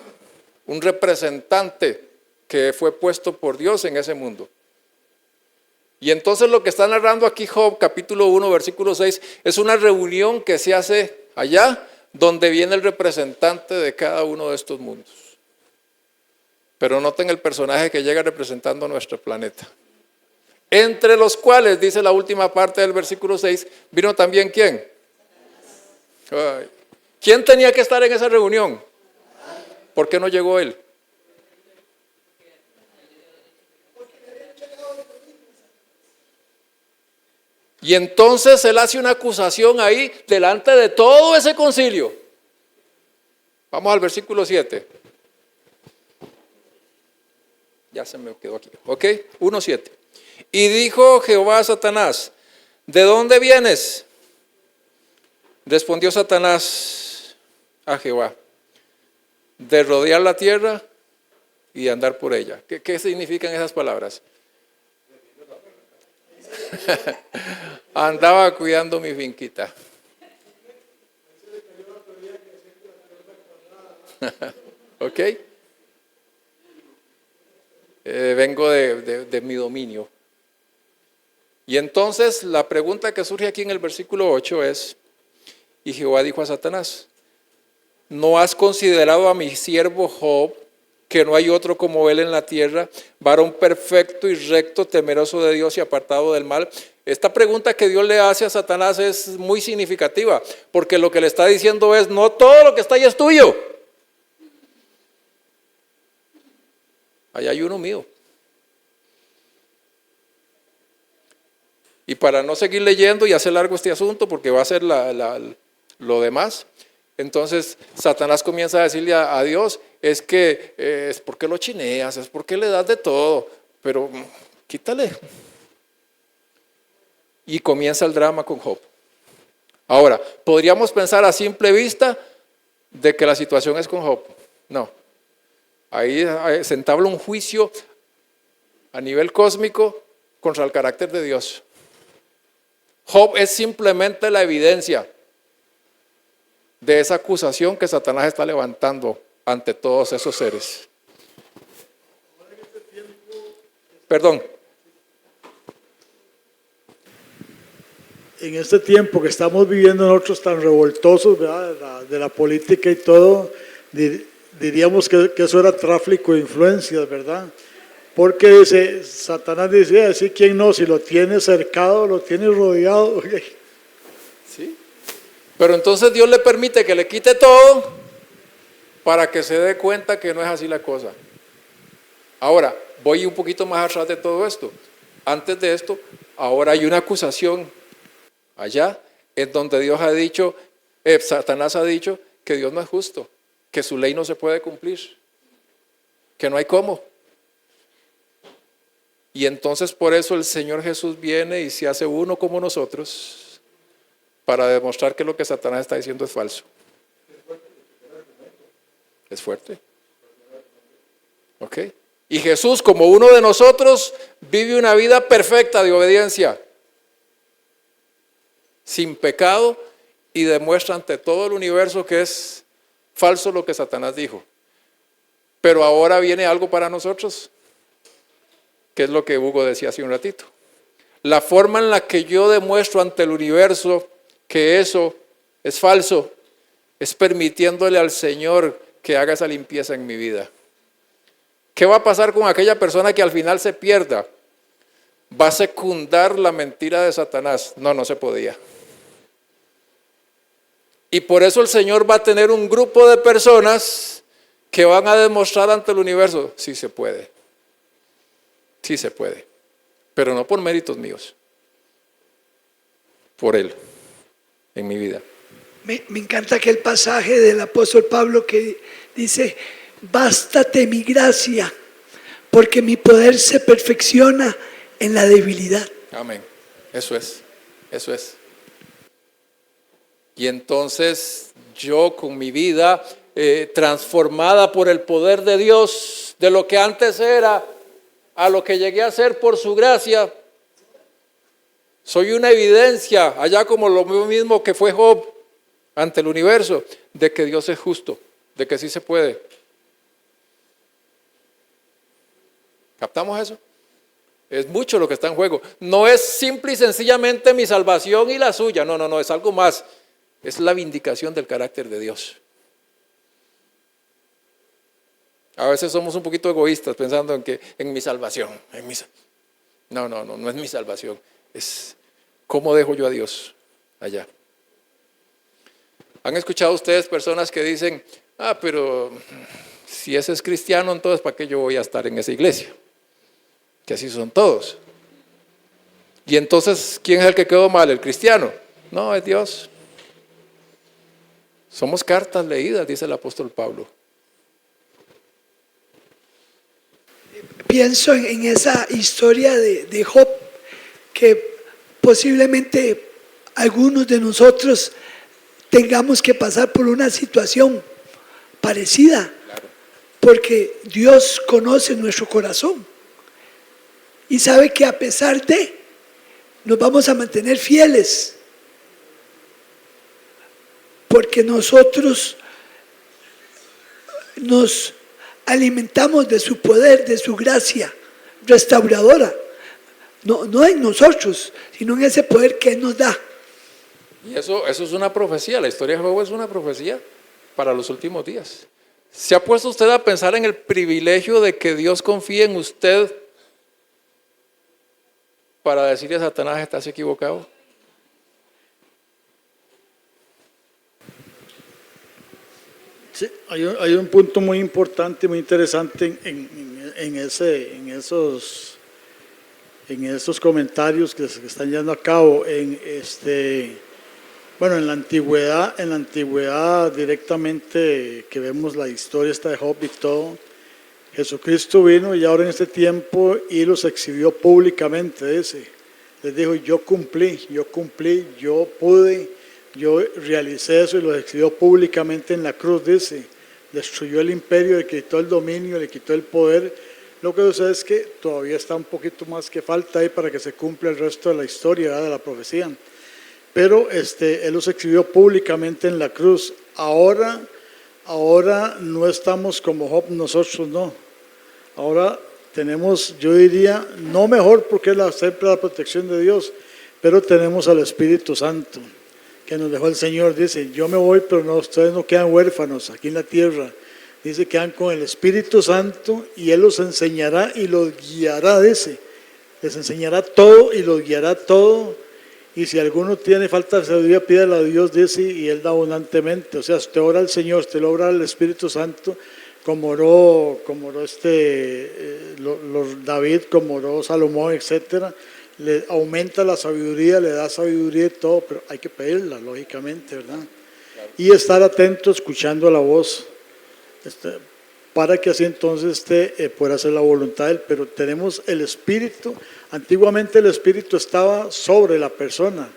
un representante que fue puesto por Dios en ese mundo. Y entonces lo que está narrando aquí Job, capítulo 1, versículo 6, es una reunión que se hace allá, donde viene el representante de cada uno de estos mundos. Pero noten el personaje que llega representando a nuestro planeta. entre los cuales, dice la última parte del versículo 6, vino también ¿quién? Ay. ¿Quién tenía que estar en esa reunión? ¿Por qué no llegó él? Y entonces él hace una acusación ahí delante de todo ese concilio. Vamos al versículo 7. Ya se me quedó aquí. Ok, 1:7. Y dijo Jehová a Satanás, ¿de dónde vienes? Respondió Satanás a Jehová, de rodear la tierra y de andar por ella. ¿Qué significan esas palabras? Andaba cuidando mi finquita. ¿Ok? Vengo de mi dominio. Y entonces la pregunta que surge aquí en el versículo 8 es, y Jehová dijo a Satanás, ¿no has considerado a mi siervo Job, que no hay otro como él en la tierra, varón perfecto y recto, temeroso de Dios y apartado del mal? Esta pregunta que Dios le hace a Satanás es muy significativa, porque lo que le está diciendo es, no todo lo que está ahí es tuyo. Ahí hay uno mío. Y para no seguir leyendo y hacer largo este asunto, porque va a ser lo demás, entonces Satanás comienza a decirle a Dios, es que es porque lo chineas, es porque le das de todo, pero quítale. Y comienza el drama con Job. Ahora, podríamos pensar a simple vista de que la situación es con Job. No. Ahí se entabla un juicio a nivel cósmico contra el carácter de Dios. Job es simplemente la evidencia de esa acusación que Satanás está levantando ante todos esos seres. Perdón. En este tiempo que estamos viviendo nosotros tan revoltosos, ¿verdad? De la política y todo, diríamos que eso era tráfico de influencias, ¿verdad? Porque dice, Satanás dice, decir quién no, si lo tiene cercado, lo tiene rodeado. Sí. Pero entonces Dios le permite que le quite todo para que se dé cuenta que no es así la cosa. Ahora, voy un poquito más atrás de todo esto. Antes de esto, ahora hay una acusación allá en donde Dios ha dicho, Satanás ha dicho que Dios no es justo, que su ley no se puede cumplir, que no hay cómo. Y entonces por eso el Señor Jesús viene y se hace uno como nosotros para demostrar que lo que Satanás está diciendo es falso. ¿Es fuerte? ¿Ok? Y Jesús, como uno de nosotros, vive una vida perfecta de obediencia, sin pecado, y demuestra ante todo el universo que es falso lo que Satanás dijo. Pero ahora viene algo para nosotros, que es lo que Hugo decía hace un ratito. La forma en la que yo demuestro ante el universo que eso es falso, es permitiéndole al Señor que haga esa limpieza en mi vida. ¿Qué va a pasar con aquella persona que al final se pierda? ¿Va a secundar la mentira de Satanás? No, no se podía. Y por eso el Señor va a tener un grupo de personas que van a demostrar ante el universo, sí se puede. Sí se puede, pero no por méritos míos, por Él, en mi vida. Me encanta aquel pasaje del apóstol Pablo que dice, bástate mi gracia, porque mi poder se perfecciona en la debilidad. Amén, eso es, eso es. Y entonces yo con mi vida transformada por el poder de Dios, de lo que antes era, a lo que llegué a ser por su gracia, soy una evidencia, allá como lo mismo que fue Job ante el universo, de que Dios es justo, de que sí se puede. ¿Captamos eso? Es mucho lo que está en juego. No es simple y sencillamente mi salvación y la suya, no, es algo más. Es la vindicación del carácter de Dios. A veces somos un poquito egoístas pensando en mi salvación. No es mi salvación. Es cómo dejo yo a Dios allá. ¿Han escuchado ustedes personas que dicen, pero si ese es cristiano, entonces ¿para qué yo voy a estar en esa iglesia? Que así son todos. Y entonces, ¿quién es el que quedó mal? ¿El cristiano? No, es Dios. Somos cartas leídas, dice el apóstol Pablo. Pienso en esa historia de Job, que posiblemente algunos de nosotros tengamos que pasar por una situación parecida, porque Dios conoce nuestro corazón y sabe que a pesar de, nos vamos a mantener fieles, porque nosotros nos alimentamos de su poder, de su gracia restauradora, no en nosotros, sino en ese poder que Él nos da. Y eso es una profecía, la historia de Job es una profecía para los últimos días. ¿Se ha puesto usted a pensar en el privilegio de que Dios confíe en usted para decirle a Satanás, estás equivocado? Sí, hay un punto muy importante, muy interesante en esos comentarios que se están llevando a cabo. Bueno, en la antigüedad directamente que vemos la historia esta de Job y todo, Jesucristo vino y ahora en este tiempo y los exhibió públicamente, dice. Les dijo, yo cumplí, yo pude, yo realicé eso y lo exhibió públicamente en la cruz, dice. Destruyó el imperio, le quitó el dominio, le quitó el poder. Lo que sucede es que todavía está un poquito más que falta ahí para que se cumpla el resto de la historia, ¿verdad?, de la profecía. Pero Él los exhibió públicamente en la cruz. Ahora no estamos como Job, nosotros no. Ahora tenemos, yo diría, no mejor porque es siempre la protección de Dios, pero tenemos al Espíritu Santo, que nos dejó el Señor. Dice, yo me voy, pero no, ustedes no quedan huérfanos aquí en la tierra. Dice, quedan con el Espíritu Santo y Él los enseñará y los guiará, dice. Les enseñará todo y los guiará todo. Y si alguno tiene falta de sabiduría, pídala a Dios, dice, y Él da abundantemente. O sea, usted ora al Señor, usted lo ora al Espíritu Santo, como oró David, como oró Salomón, etcétera. Le aumenta la sabiduría, le da sabiduría y todo, pero hay que pedirla, lógicamente, ¿verdad? Y estar atento, escuchando la voz, para que así entonces pueda hacer la voluntad de Él. Pero tenemos el Espíritu. Antiguamente el Espíritu estaba sobre la persona,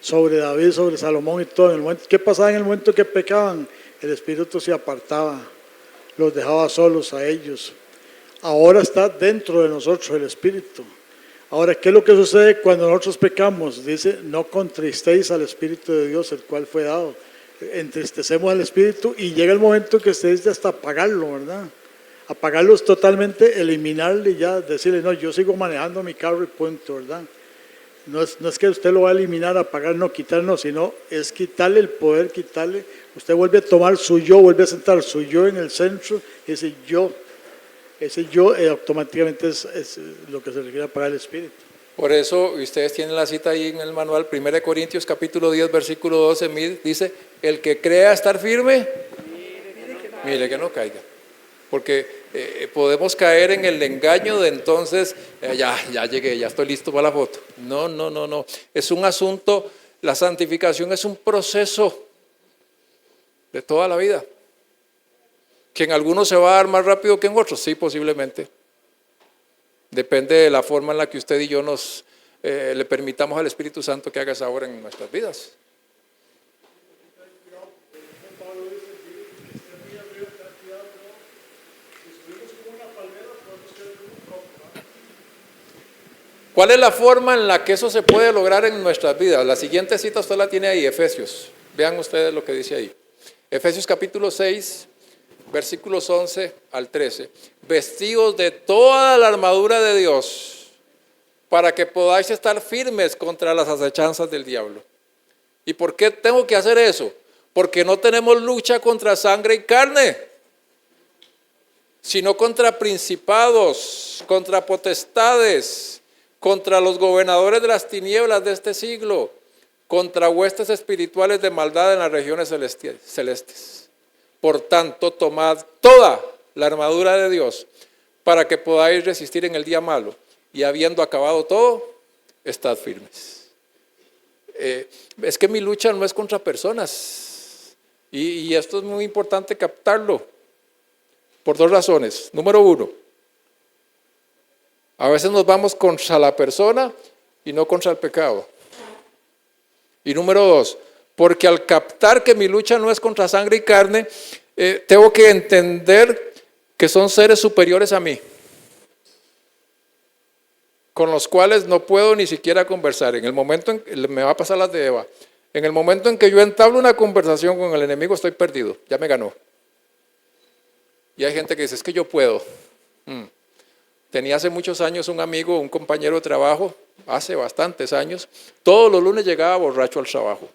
sobre David, sobre Salomón y todo. ¿Qué pasaba en el momento que pecaban? El Espíritu se apartaba, los dejaba solos a ellos. Ahora está dentro de nosotros el Espíritu. Ahora, ¿qué es lo que sucede cuando nosotros pecamos? Dice, no contristéis al Espíritu de Dios, el cual fue dado. Entristecemos al Espíritu y llega el momento que usted dice hasta apagarlo, ¿verdad? Apagarlo es totalmente eliminarle ya, decirle, no, yo sigo manejando mi carro y punto, ¿verdad? No es que usted lo va a eliminar, apagar, no, quitar, no, sino es quitarle el poder, quitarle, usted vuelve a tomar su yo, vuelve a sentar su yo en el centro, y ese yo automáticamente es lo que se refiere a apagar el Espíritu. Por eso, ustedes tienen la cita ahí en el manual, 1 Corintios capítulo 10, versículo 12, dice, el que crea estar firme, mire que no caiga. Porque podemos caer en el engaño de entonces, ya llegué, ya estoy listo para la foto. No. Es un asunto, la santificación es un proceso de toda la vida. Que en algunos se va a dar más rápido que en otros, sí, posiblemente. Depende de la forma en la que usted y yo le permitamos al Espíritu Santo que haga esa obra en nuestras vidas. ¿Cuál es la forma en la que eso se puede lograr en nuestras vidas? La siguiente cita usted la tiene ahí, Efesios. Vean ustedes lo que dice ahí. Efesios capítulo 6, versículos 11 al 13. Vestidos de toda la armadura de Dios, para que podáis estar firmes contra las acechanzas del diablo. ¿Y por qué tengo que hacer eso? Porque no tenemos lucha contra sangre y carne, sino contra principados, contra potestades, contra los gobernadores de las tinieblas de este siglo, contra huestes espirituales de maldad en las regiones celestes. Por tanto, tomad toda la armadura de Dios para que podáis resistir en el día malo, y habiendo acabado todo, estad firmes. Es que mi lucha no es contra personas, y esto es muy importante captarlo, por dos razones. Número uno, a veces nos vamos contra la persona y no contra el pecado. Y número dos, porque al captar que mi lucha no es contra sangre y carne, tengo que entender que son seres superiores a mí, con los cuales no puedo ni siquiera conversar. En el momento en que me va a pasar las de Eva, en el momento en que yo entablo una conversación con el enemigo, estoy perdido, ya me ganó. Y hay gente que dice, es que yo puedo. Tenía hace muchos años un amigo, un compañero de trabajo, hace bastantes años, todos los lunes llegaba borracho al trabajo.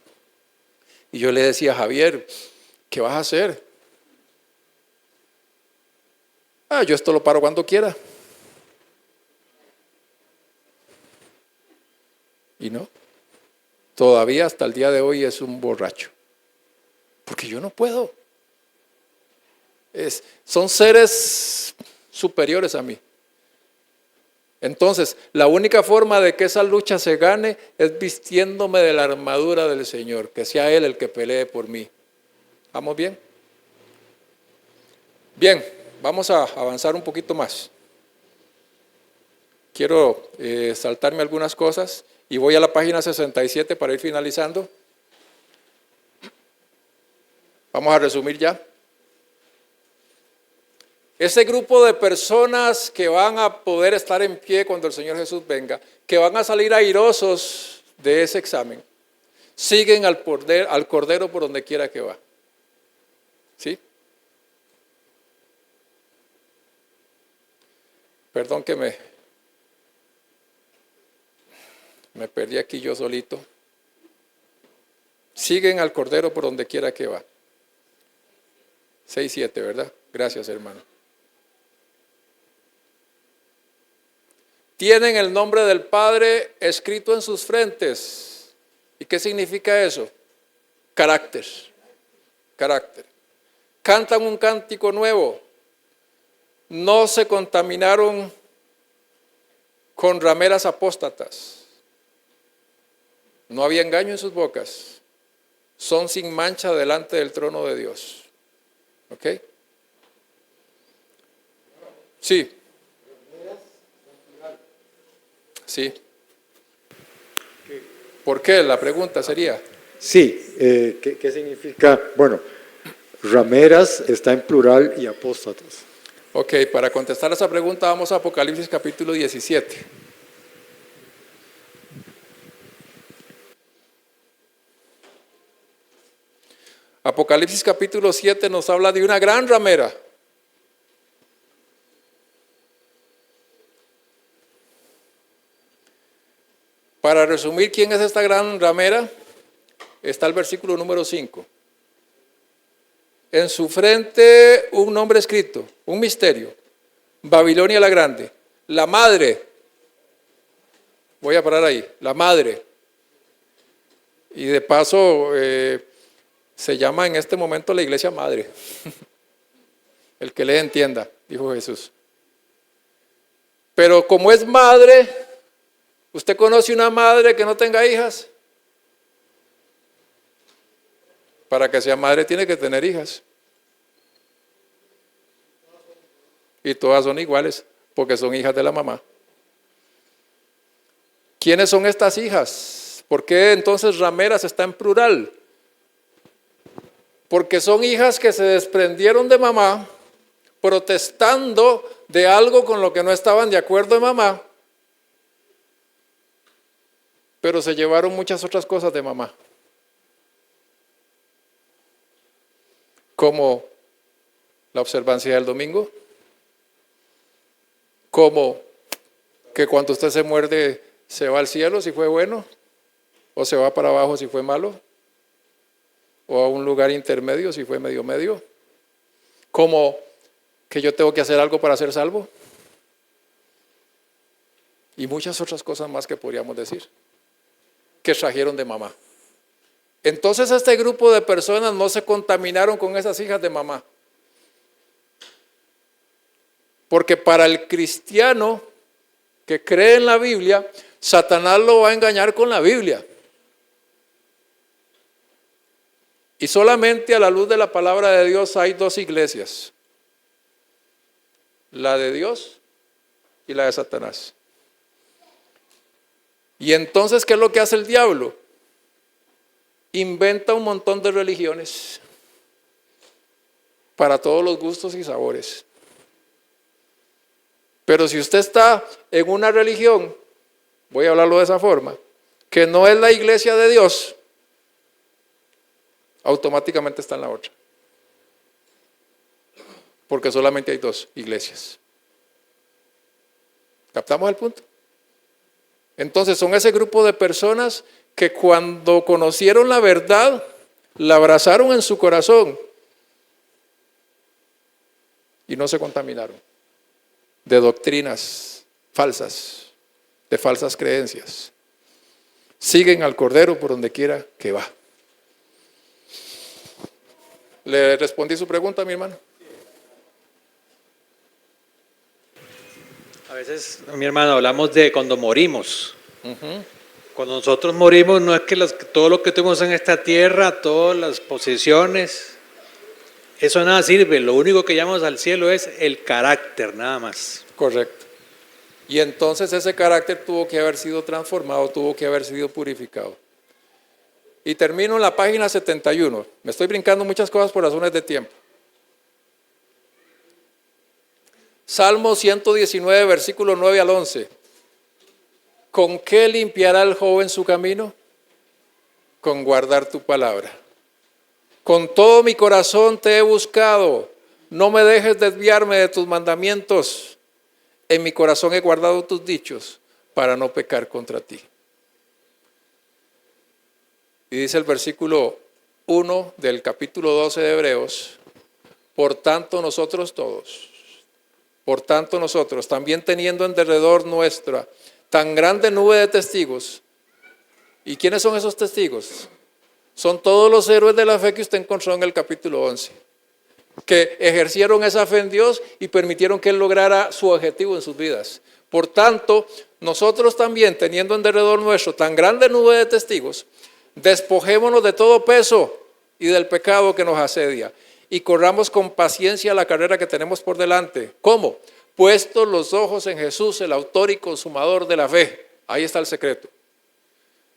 Y yo le decía, Javier, ¿qué vas a hacer? Yo esto lo paro cuando quiera. Y no, todavía hasta el día de hoy es un borracho, porque yo no puedo. Son seres superiores a mí. Entonces, la única forma de que esa lucha se gane es vistiéndome de la armadura del Señor, que sea Él el que pelee por mí. ¿Vamos bien? Bien, vamos a avanzar un poquito más. Quiero saltarme algunas cosas y voy a la página 67 para ir finalizando. Vamos a resumir ya. Ese grupo de personas que van a poder estar en pie cuando el Señor Jesús venga, que van a salir airosos de ese examen, siguen al Cordero por donde quiera que va. ¿Sí? Perdón que me perdí aquí yo solito. Siguen al Cordero por donde quiera que va. 6-7, ¿verdad? Gracias, hermano. Tienen el nombre del Padre escrito en sus frentes. ¿Y qué significa eso? Carácter. Carácter. Cantan un cántico nuevo. No se contaminaron con rameras apóstatas. No había engaño en sus bocas. Son sin mancha delante del trono de Dios. ¿Ok? Sí. Sí. ¿Por qué? La pregunta sería. Sí, ¿qué significa? Bueno, rameras está en plural y apóstatas. Ok, para contestar esa pregunta vamos a Apocalipsis capítulo 17. Apocalipsis capítulo 7 nos habla de una gran ramera. Para resumir quién es esta gran ramera, está el versículo número 5. En su frente un nombre escrito, un misterio, Babilonia la Grande, la madre, voy a parar ahí, la madre. Y de paso se llama en este momento la iglesia madre. El que le entienda, dijo Jesús. Pero como es madre, ¿usted conoce una madre que no tenga hijas? Para que sea madre tiene que tener hijas. Y todas son iguales, porque son hijas de la mamá. ¿Quiénes son estas hijas? ¿Por qué entonces rameras está en plural? Porque son hijas que se desprendieron de mamá, protestando de algo con lo que no estaban de acuerdo de mamá, pero se llevaron muchas otras cosas de mamá. Como la observancia del domingo, como que cuando usted se muerde se va al cielo si fue bueno, o se va para abajo si fue malo, o a un lugar intermedio si fue medio medio, como que yo tengo que hacer algo para ser salvo. y muchas otras cosas más que podríamos decir, que trajeron de mamá. Entonces este grupo de personas no se contaminaron con esas hijas de mamá. Porque para el cristiano que cree en la Biblia, Satanás lo va a engañar con la Biblia. Y solamente a la luz de la palabra de Dios hay dos iglesias: la de Dios y la de Satanás. Y entonces, ¿qué es lo que hace el diablo? Inventa un montón de religiones para todos los gustos y sabores. Pero si usted está en una religión, voy a hablarlo de esa forma, que no es la iglesia de Dios, automáticamente está en la otra. Porque solamente hay dos iglesias. ¿Captamos el punto? Entonces son ese grupo de personas que cuando conocieron la verdad, la abrazaron en su corazón y no se contaminaron de doctrinas falsas, de falsas creencias. Siguen al Cordero por donde quiera que va. ¿Le respondí su pregunta, mi hermano? A veces, mi hermano, hablamos de cuando morimos. Cuando nosotros morimos, no es que todo lo que tenemos en esta tierra, todas las posesiones, eso nada sirve. Lo único que llamamos al cielo es el carácter, nada más. Correcto. Y entonces ese carácter tuvo que haber sido transformado, tuvo que haber sido purificado. Y termino en la página 71. Me estoy brincando muchas cosas por razones de tiempo. Salmo 119, versículo 9 al 11. ¿Con qué limpiará el joven su camino? Con guardar tu palabra. Con todo mi corazón te he buscado. No me dejes desviarme de tus mandamientos. En mi corazón he guardado tus dichos para no pecar contra ti. Y dice el versículo 1 del capítulo 12 de Hebreos: por tanto nosotros, también teniendo en derredor nuestra tan grande nube de testigos. ¿Y quiénes son esos testigos? Son todos los héroes de la fe que usted encontró en el capítulo 11, que ejercieron esa fe en Dios y permitieron que Él lograra su objetivo en sus vidas. Por tanto, nosotros también, teniendo en derredor nuestro tan grande nube de testigos, despojémonos de todo peso y del pecado que nos asedia y corramos con paciencia la carrera que tenemos por delante. ¿Cómo? Puestos los ojos en Jesús, el autor y consumador de la fe. Ahí está el secreto.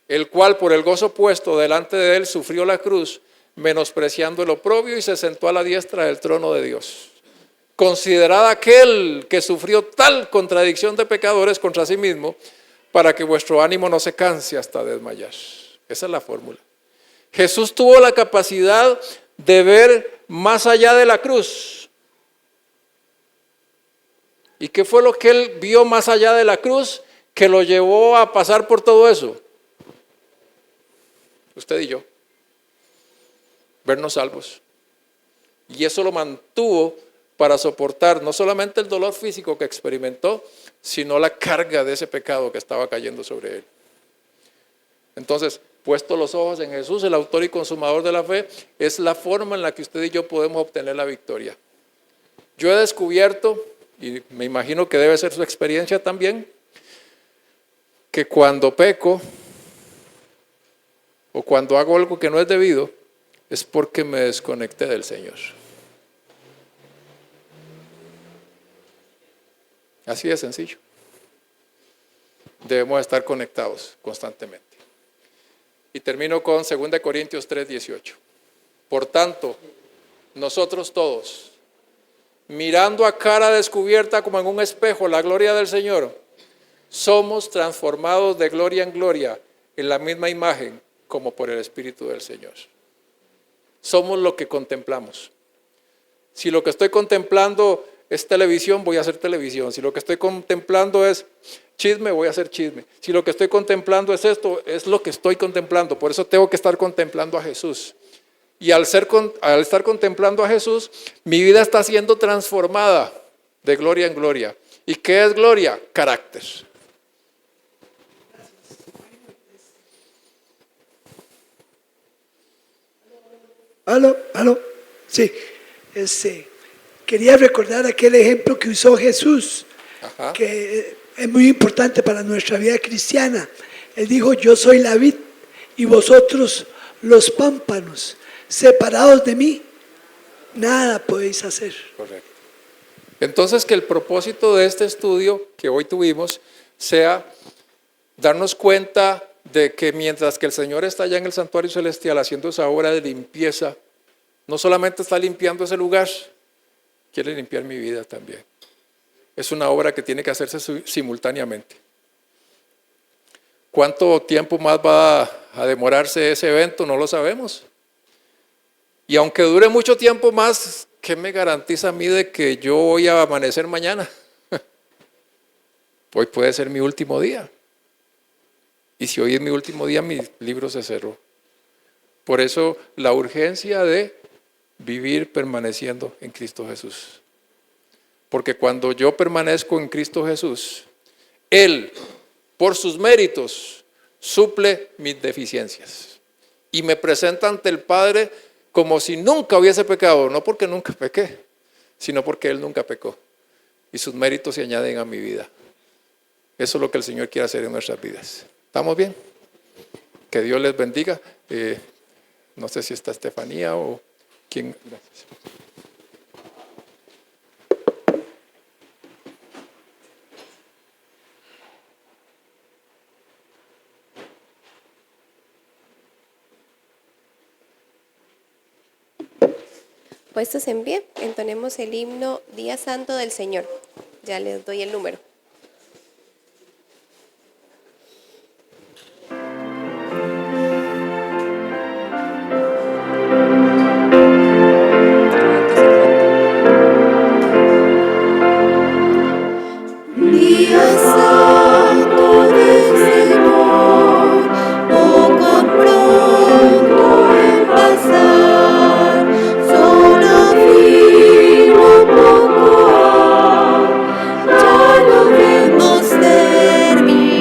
El cual por el gozo puesto delante de él sufrió la cruz, menospreciando el oprobio, y se sentó a la diestra del trono de Dios. Considerad aquel que sufrió tal contradicción de pecadores contra sí mismo, para que vuestro ánimo no se canse hasta desmayar. Esa es la fórmula. Jesús tuvo la capacidad de ver más allá de la cruz. ¿Y qué fue lo que él vio más allá de la cruz que lo llevó a pasar por todo eso? Usted y yo. Vernos salvos. Y eso lo mantuvo para soportar no solamente el dolor físico que experimentó, sino la carga de ese pecado que estaba cayendo sobre él. Entonces, puesto los ojos en Jesús, el autor y consumador de la fe, es la forma en la que usted y yo podemos obtener la victoria. Yo he descubierto, y me imagino que debe ser su experiencia también, que cuando peco o cuando hago algo que no es debido, es porque me desconecté del Señor. Así de sencillo. Debemos estar conectados constantemente. Y termino con 2 Corintios 3:18. Por tanto, nosotros todos, mirando a cara descubierta como en un espejo la gloria del Señor, somos transformados de gloria en gloria en la misma imagen como por el Espíritu del Señor. Somos lo que contemplamos. Si lo que estoy contemplando es televisión, voy a hacer televisión. Si lo que estoy contemplando es chisme, voy a hacer chisme. Si lo que estoy contemplando es esto, es lo que estoy contemplando. Por eso tengo que estar contemplando a Jesús. Y al estar contemplando a Jesús, mi vida está siendo transformada de gloria en gloria. ¿Y qué es gloria? Carácter. ¿Aló? Sí. Quería recordar aquel ejemplo que usó Jesús, Ajá. que es muy importante para nuestra vida cristiana. Él dijo, yo soy la vid y vosotros los pámpanos. Separados de mí, nada podéis hacer. Correcto. Entonces, que el propósito de este estudio que hoy tuvimos sea darnos cuenta de que mientras que el Señor está allá en el santuario celestial haciendo esa obra de limpieza, no solamente está limpiando ese lugar, quiere limpiar mi vida también. Es una obra que tiene que hacerse simultáneamente. ¿Cuánto tiempo más va a demorarse ese evento? No lo sabemos. Y aunque dure mucho tiempo más, ¿qué me garantiza a mí de que yo voy a amanecer mañana? Hoy puede ser mi último día. Y si hoy es mi último día, mi libro se cerró. Por eso la urgencia de vivir permaneciendo en Cristo Jesús. Porque cuando yo permanezco en Cristo Jesús, Él, por sus méritos, suple mis deficiencias. Y me presenta ante el Padre como si nunca hubiese pecado, no porque nunca pequé, sino porque Él nunca pecó. Y sus méritos se añaden a mi vida. Eso es lo que el Señor quiere hacer en nuestras vidas. ¿Estamos bien? Que Dios les bendiga. No sé si está Estefanía o quién. Gracias. Puestos en pie, entonemos el himno Día Santo del Señor. Ya les doy el número. Día Santo del Señor, poco pronto en pasar, solo afirmo poco ya lo vemos terminar,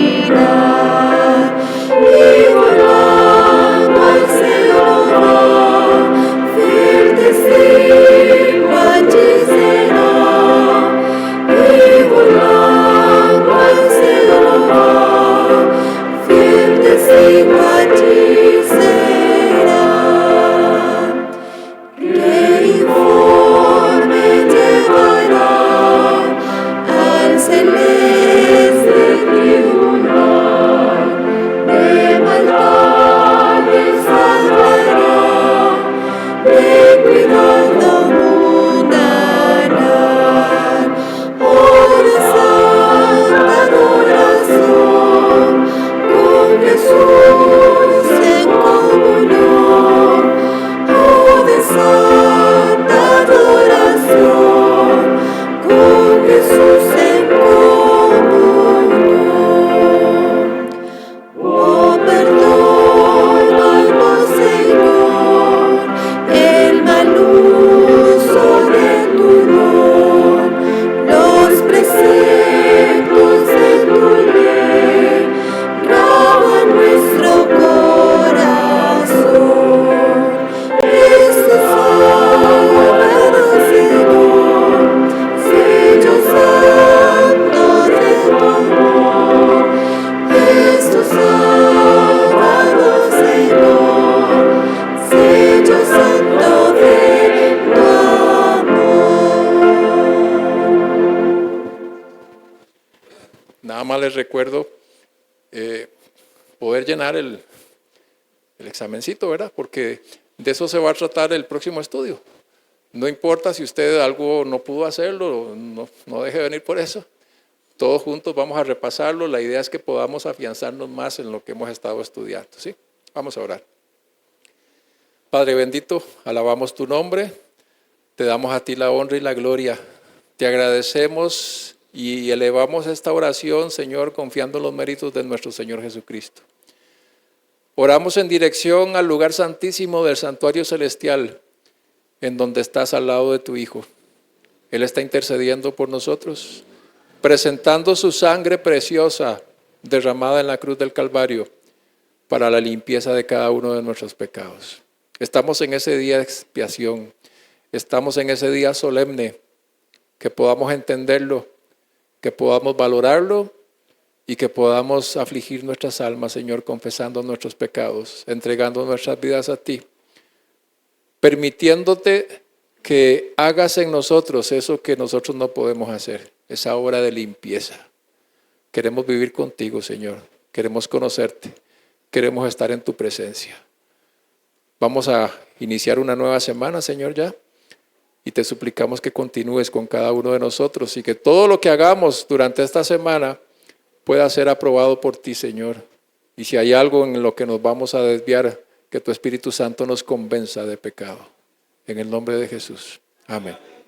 y volando al cielo va, fiel testigo allí será, y volando al cielo va, fiel testigo allí será. Que informe llevará al celeste tribunal, de maldades salvará, de cuidado mundanal. Oh, de santa adoración, con Jesús en comunión. Oh, de santa adoración, con Jesús en comunión. Oh, perdónanos, Señor, el mal uso de tu don, los preceptos de tu ley, graba en nuestro corazón. Cristo sábado, Señor, sello santo de tu amor. Cristo sábado, Señor, sello santo de tu amor. Nada más les recuerdo poder llenar el examencito, ¿verdad? Porque de eso se va a tratar el próximo estudio. No importa si usted algo no pudo hacerlo, no deje de venir por eso. Todos juntos vamos a repasarlo. La idea es que podamos afianzarnos más en lo que hemos estado estudiando, ¿sí? Vamos a orar. Padre bendito, alabamos tu nombre. Te damos a ti la honra y la gloria. Te agradecemos y elevamos esta oración, Señor, confiando en los méritos de nuestro Señor Jesucristo. Oramos en dirección al lugar santísimo del santuario celestial, en donde estás al lado de tu Hijo. Él está intercediendo por nosotros, presentando su sangre preciosa derramada en la cruz del Calvario para la limpieza de cada uno de nuestros pecados. Estamos en ese día de expiación. Estamos en ese día solemne. Que podamos entenderlo, que podamos valorarlo y que podamos afligir nuestras almas, Señor, confesando nuestros pecados, entregando nuestras vidas a ti, permitiéndote que hagas en nosotros eso que nosotros no podemos hacer, esa obra de limpieza. Queremos vivir contigo, Señor, queremos conocerte, queremos estar en tu presencia. Vamos a iniciar una nueva semana, Señor, ya. Y te suplicamos que continúes con cada uno de nosotros y que todo lo que hagamos durante esta semana pueda ser aprobado por ti, Señor. Y si hay algo en lo que nos vamos a desviar, que tu Espíritu Santo nos convenza de pecado. En el nombre de Jesús. Amén.